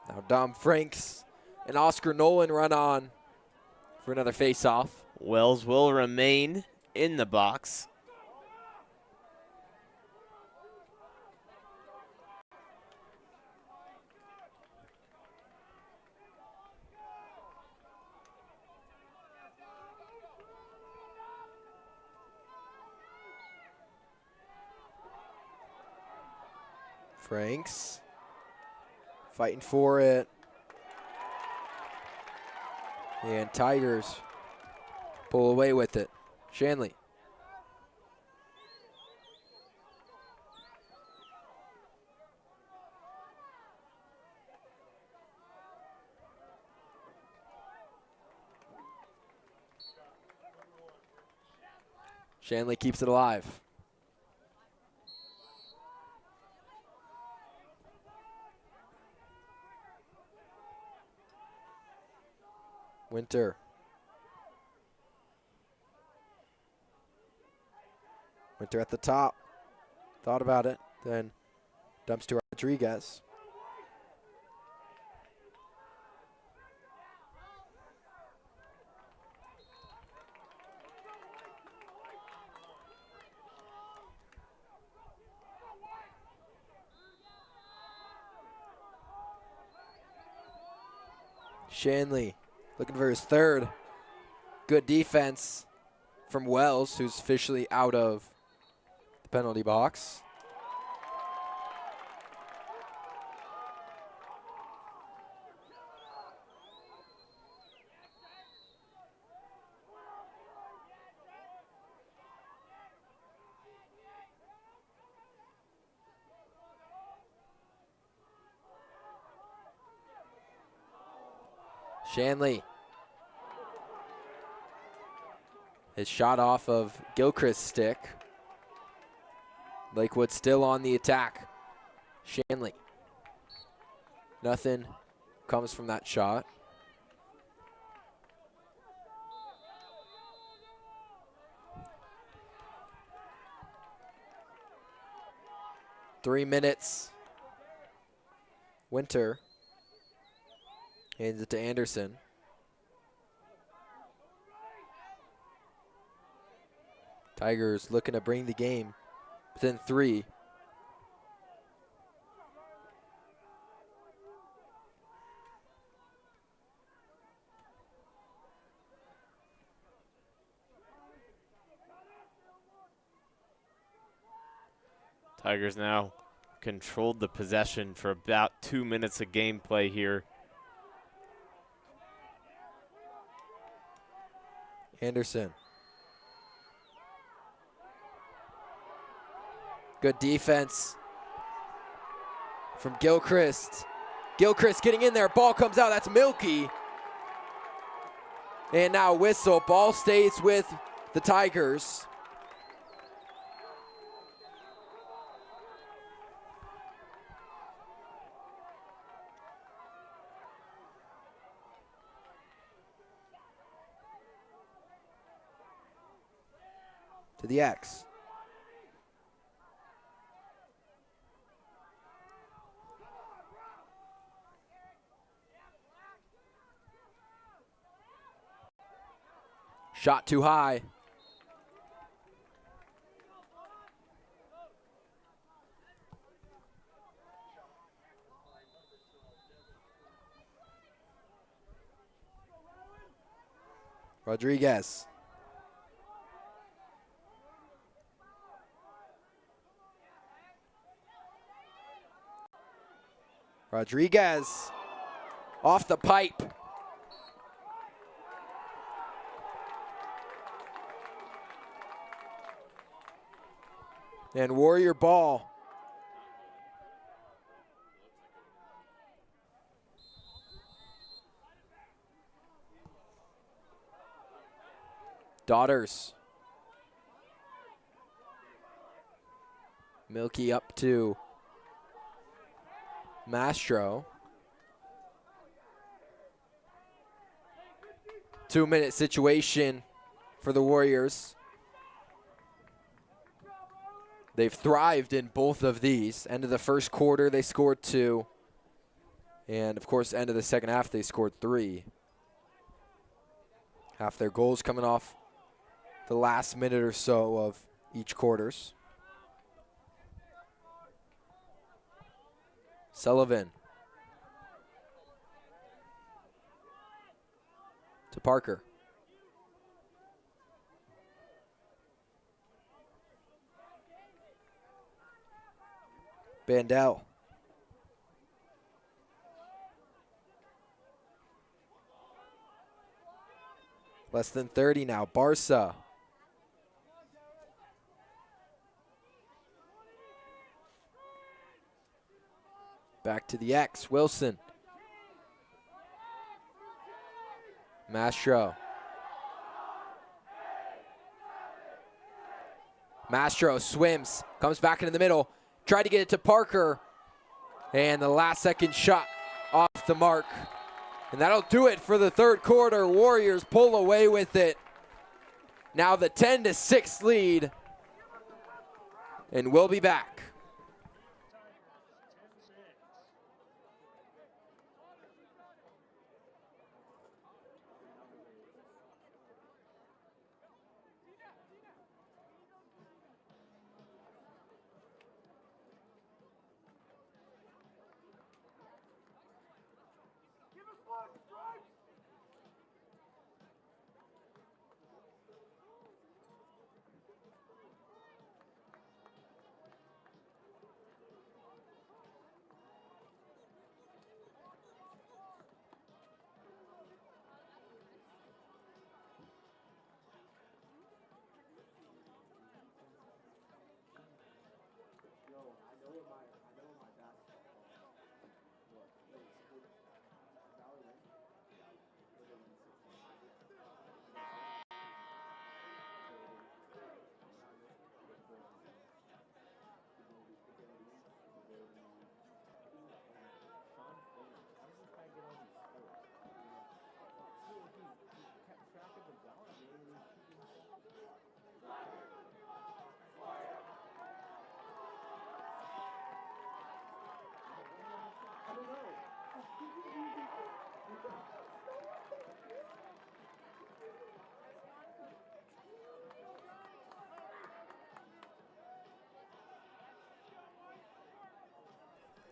Now Dom Franks and Oscar Nolan run on for another face-off. Wells will remain in the box. Franks fighting for it. And Tigers pull away with it. Shanley. Shanley keeps it alive. Winter. Winter at the top. Thought about it. Then dumps to Rodriguez. Shanley looking for his third. Good defense from Wells, who's officially out of the penalty box. Shanley. His shot off of Gilchrist's stick. Lakewood still on the attack. Shanley. Nothing comes from that shot. Three minutes. Winter hands it to Anderson. Tigers looking to bring the game within 3. Tigers now controlled the possession for about 2 minutes of gameplay here. Anderson. Good defense from Gilchrist. Gilchrist getting in there. Ball comes out. That's Milky. And now whistle. Ball stays with the Tigers. to the X. Shot too high. Rodriguez. Rodriguez off the pipe. And Warrior ball. Daughters. Milky up to Mastro. 2-minute situation for the Warriors. They've thrived in both of these. End of the first quarter, they scored 2. And, of course, end of the second half, they scored 3. Half their goals coming off the last minute or so of each quarters. Sullivan. To Parker. Bandel. Less than 30 now. Barca. Back to the X. Wilson. Mastro. Mastro swims. Comes back into the middle. Tried to get it to Parker. And the last second shot off the mark. And that'll do it for the third quarter. Warriors pull away with it. Now the 10-6 lead. And we'll be back.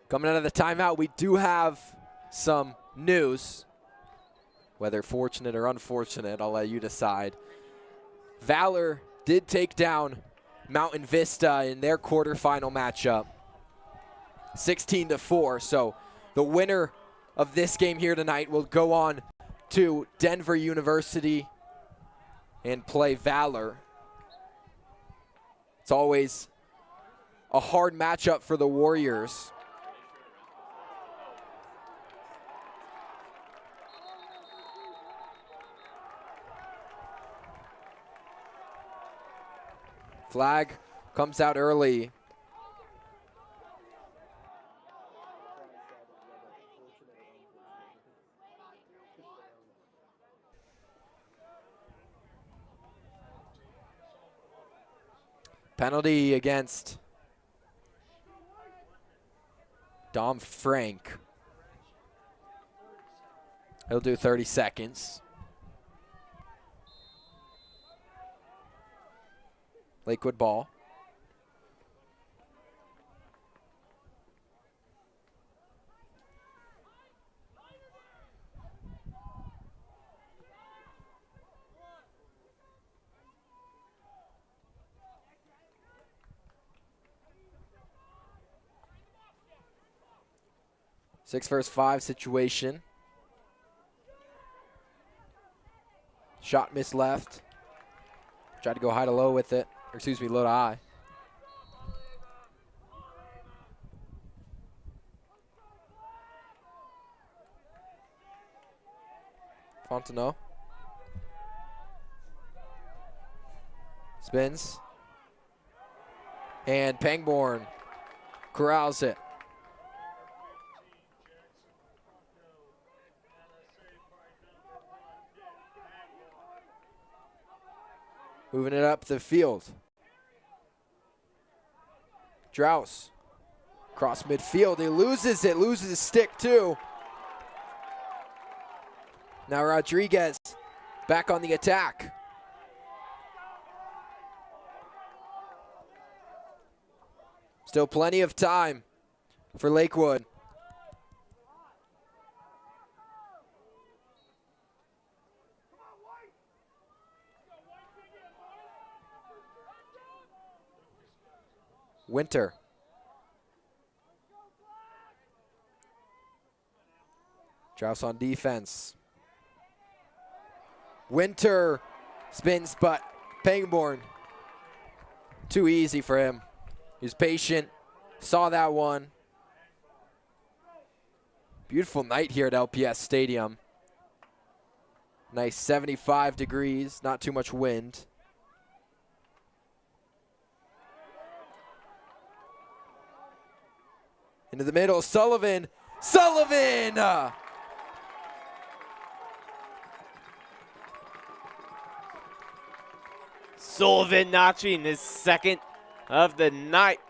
Coming out of the timeout, we do have some news. Whether fortunate or unfortunate, I'll let you decide. Valor did take down Mountain Vista in their quarterfinal matchup, 16-4. So the winner of this game here tonight will go on to Denver University and play Valor. It's always a hard matchup for the Warriors. Flag comes out early. Penalty against Dom Frank. He'll do 30 seconds. Lakewood ball. Six versus five situation. Shot missed left. Tried to go high to low with it. Or excuse me, low to high. Fontenot. Spins. And Pangborn corrals it. Moving it up the field. Drouse. Cross midfield. He loses it. Loses his stick too. Now Rodriguez back on the attack. Still plenty of time for Lakewood. Winter. Drouse on defense. Winter spins, but Pangborn, too easy for him. He was patient, saw that one. Beautiful night here at LPS Stadium. Nice 75 degrees, not too much wind. Into the middle, Sullivan. Sullivan! Sullivan notching his second of the night.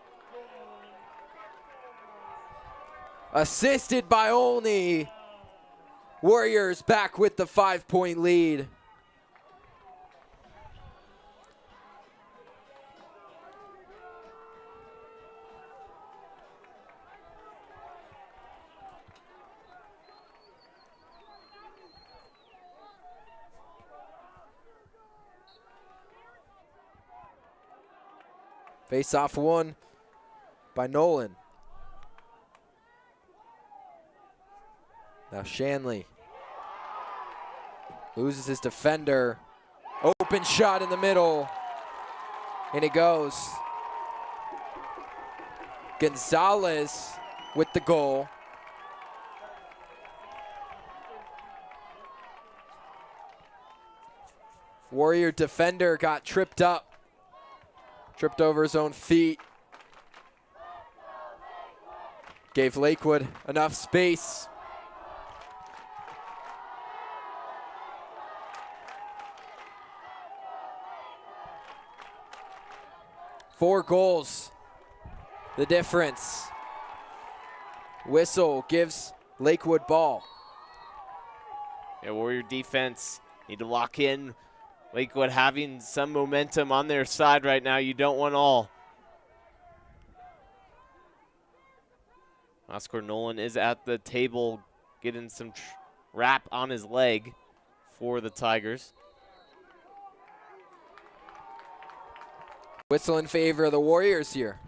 Assisted by Olney. Warriors back with the 5-point lead. Face-off won by Nolan. Now Shanley loses his defender. Open shot in the middle. And it goes. Gonzalez with the goal. Warrior defender got tripped up. Tripped over his own feet. Gave Lakewood enough space. Four goals, the difference. Whistle gives Lakewood ball. Yeah, Warrior defense need to lock in. Lakewood having some momentum on their side right now. You don't want all. Oscar Nolan is at the table getting some wrap on his leg for the Tigers. Whistle in favor of the Warriors here.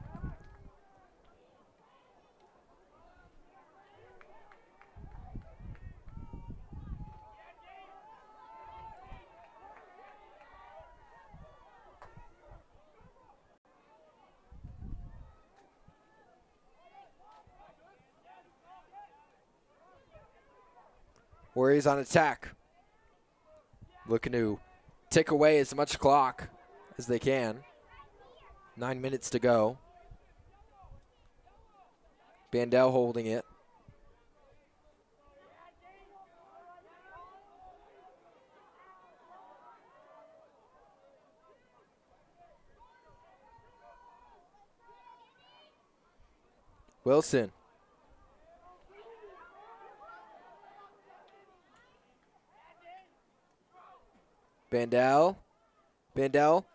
Warriors on attack. Looking to tick away as much clock as they can. 9 minutes to go. Bandel holding it. Wilson. Bandel. Bandel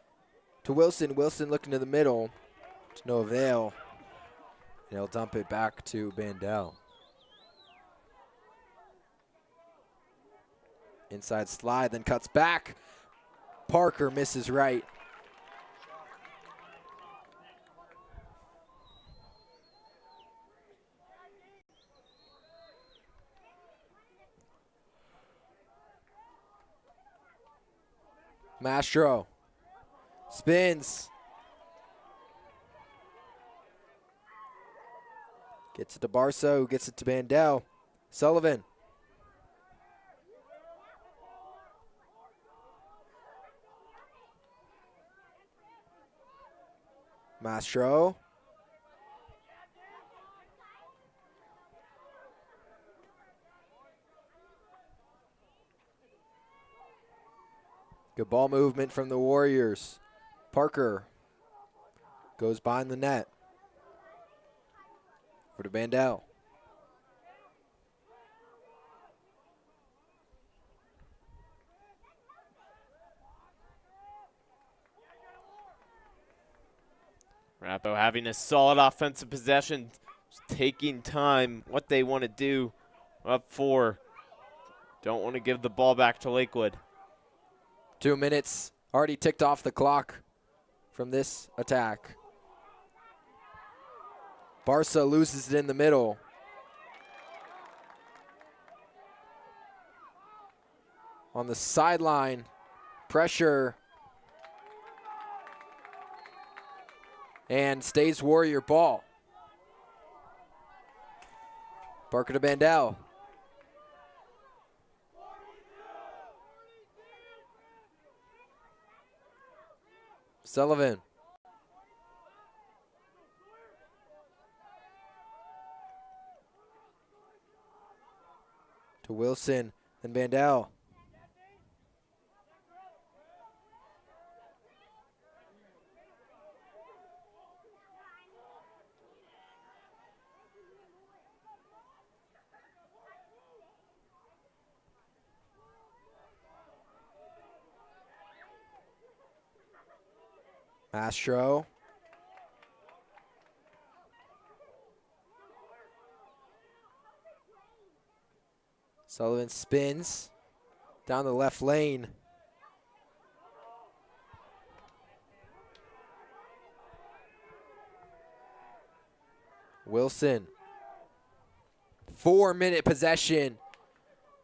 to Wilson. Wilson looking to the middle. To no avail. And he'll dump it back to Bandel. Inside slide, then cuts back. Parker misses right. Mastro spins. Gets it to Barso, who gets it to Bandel. Sullivan. Mastro. Good ball movement from the Warriors. Parker goes behind the net. For the Bandel. Arapahoe having a solid offensive possession, just taking time, what they want to do. Up 4. Don't want to give the ball back to Lakewood. 2 minutes already ticked off the clock from this attack. Barca loses it in the middle. On the sideline, pressure. And stays Warrior ball. Parker to Bandel. Sullivan. To Wilson, then Bandel. Mastro. Sullivan spins down the left lane. Wilson. 4-minute possession.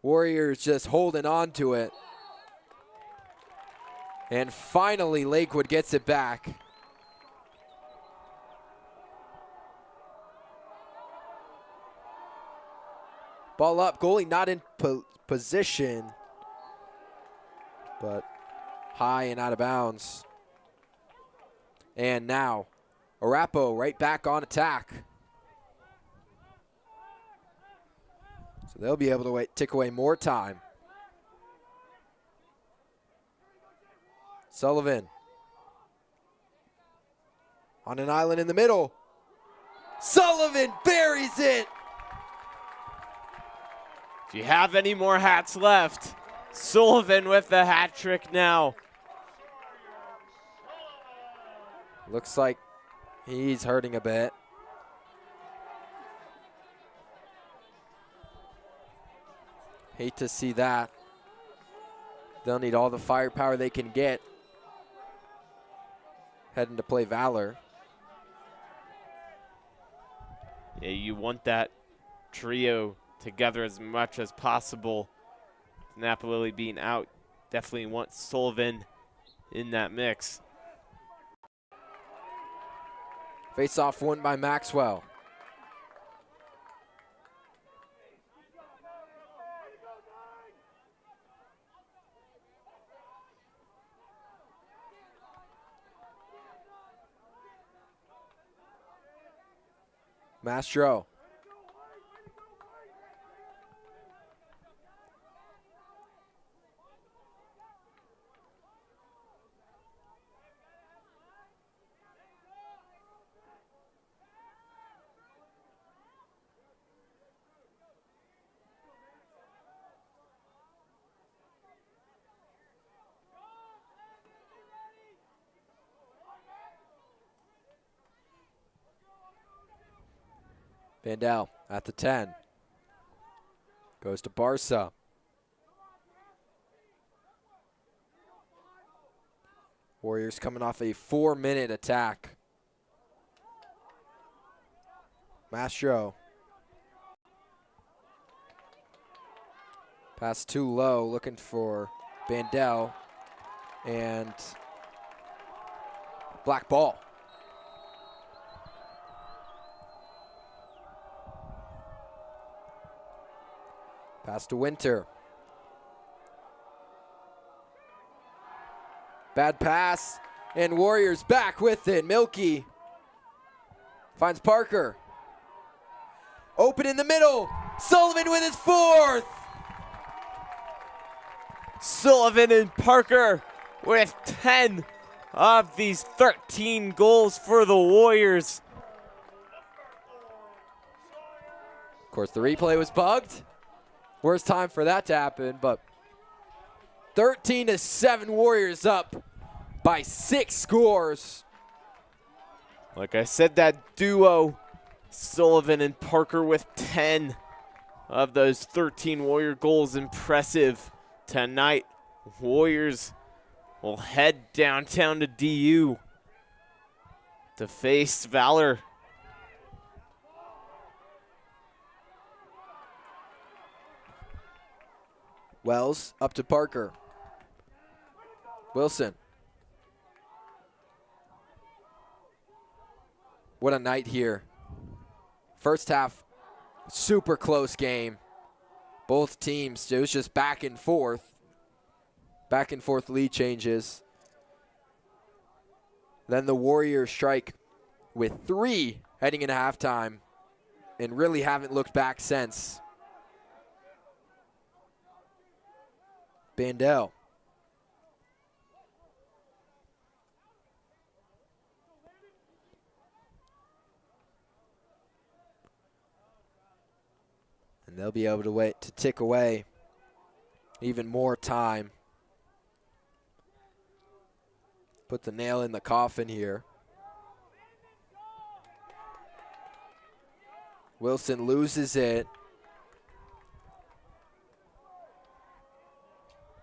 Warriors just holding on to it. And finally, Lakewood gets it back. Ball up, goalie not in position, but high and out of bounds. And now, Arapahoe right back on attack. So they'll be able to tick away more time. Sullivan. On an island in the middle. Sullivan buries it. If you have any more hats left, Sullivan with the hat trick now. Looks like he's hurting a bit. Hate to see that. They'll need all the firepower they can get. Heading to play Valor. Yeah, you want that trio together as much as possible. Napa Lily being out, definitely want Sullivan in that mix. Face-off won by Maxwell. Mastro. Bandel at the 10. Goes to Barca. Warriors coming off a 4-minute attack. Mastro. Pass too low, looking for Bandel. And black ball. Pass to Winter. Bad pass, and Warriors back with it. Milky finds Parker. Open in the middle. Sullivan with his 4th. Sullivan and Parker with 10 of these 13 goals for the Warriors. Of course, the replay was bugged. Worst time for that to happen, but 13-7 Warriors up by 6 scores. Like I said, that duo, Sullivan and Parker with 10 of those 13 Warrior goals, impressive. Tonight, Warriors will head downtown to DU to face Valor. Wells up to Parker. Wilson. What a night here. First half, super close game. Both teams, it was just back and forth. Back and forth lead changes. Then the Warriors strike with 3 heading into halftime and really haven't looked back since. Bandel. And they'll be able to wait to tick away even more time. Put the nail in the coffin here. Wilson loses it.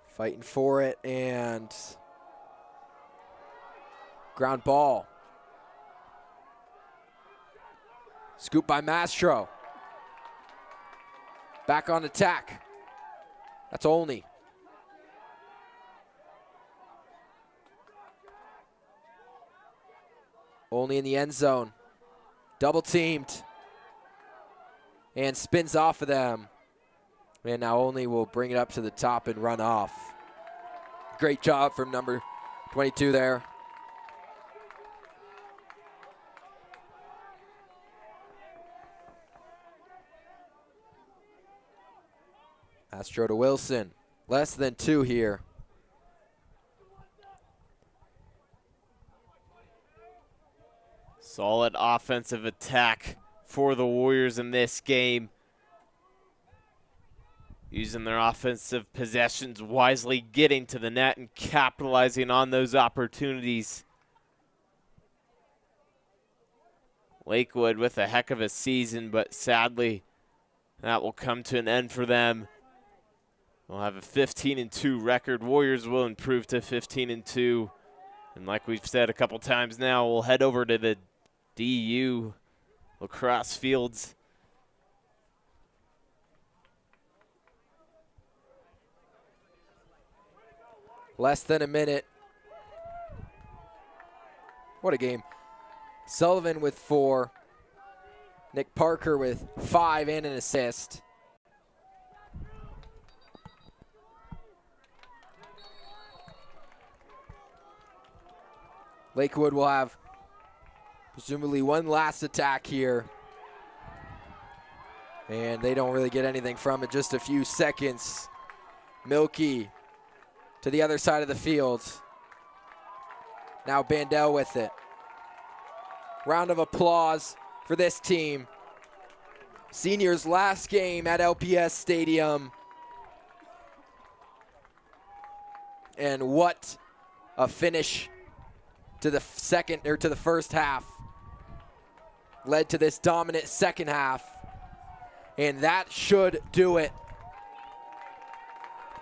Fighting for it, and ground ball. Scoop by Mastro. Back on attack. That's Olney. Olney in the end zone. Double teamed. And spins off of them. And now Olney will bring it up to the top and run off. Great job from number 22 there. Astro to Wilson. Less than 2 here. Solid offensive attack for the Warriors in this game. Using their offensive possessions wisely, getting to the net and capitalizing on those opportunities. Lakewood with a heck of a season, but sadly, that will come to an end for them. They'll have a 15-2 record. Warriors will improve to 15-2. And like we've said a couple times now, we'll head over to the DU lacrosse fields. Less than a minute. What a game. Sullivan with 4. Nick Parker with 5 and an assist. Lakewood will have presumably one last attack here. And they don't really get anything from it, just a few seconds. Milky to the other side of the field. Now Bandel with it. Round of applause for this team. Seniors' last game at LPS Stadium. And what a finish to the first half. Led to this dominant second half. And that should do it.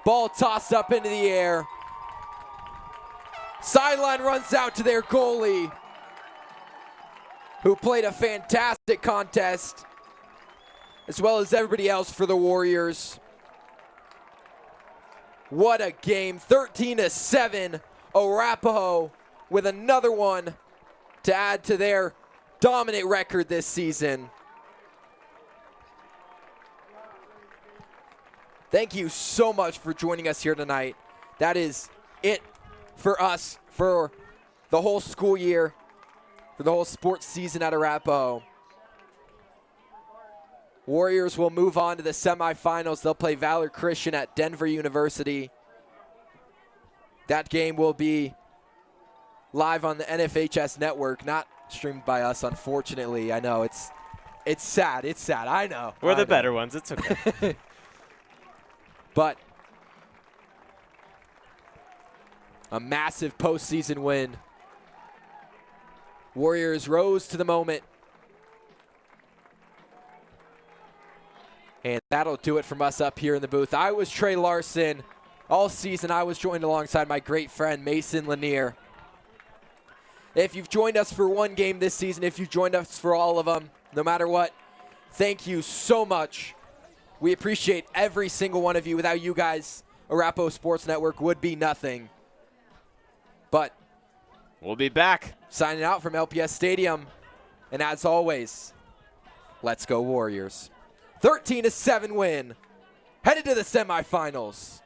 Ball tossed up into the air. Sideline runs out to their goalie, who played a fantastic contest, as well as everybody else for the Warriors. What a game. 13-7. Arapahoe with another one to add to their dominant record this season. Thank you so much for joining us here tonight. That is it for us for the whole school year, for the whole sports season at Arapahoe. Warriors will move on to the semifinals. They'll play Valor Christian at Denver University. That game will be live on the NFHS network, not streamed by us, unfortunately. I know, it's sad. It's sad. I know. We're the better ones. It's okay. But a massive postseason win. Warriors rose to the moment. And that'll do it from us up here in the booth. I was Trey Larson. All season I was joined alongside my great friend Mason Lanier. If you've joined us for one game this season, if you've joined us for all of them, no matter what, thank you so much. We appreciate every single one of you. Without you guys, Arapahoe Sports Network would be nothing. But We'll be back. Signing out from LPS Stadium. And as always, let's go Warriors. 13-7 win. Headed to the semifinals.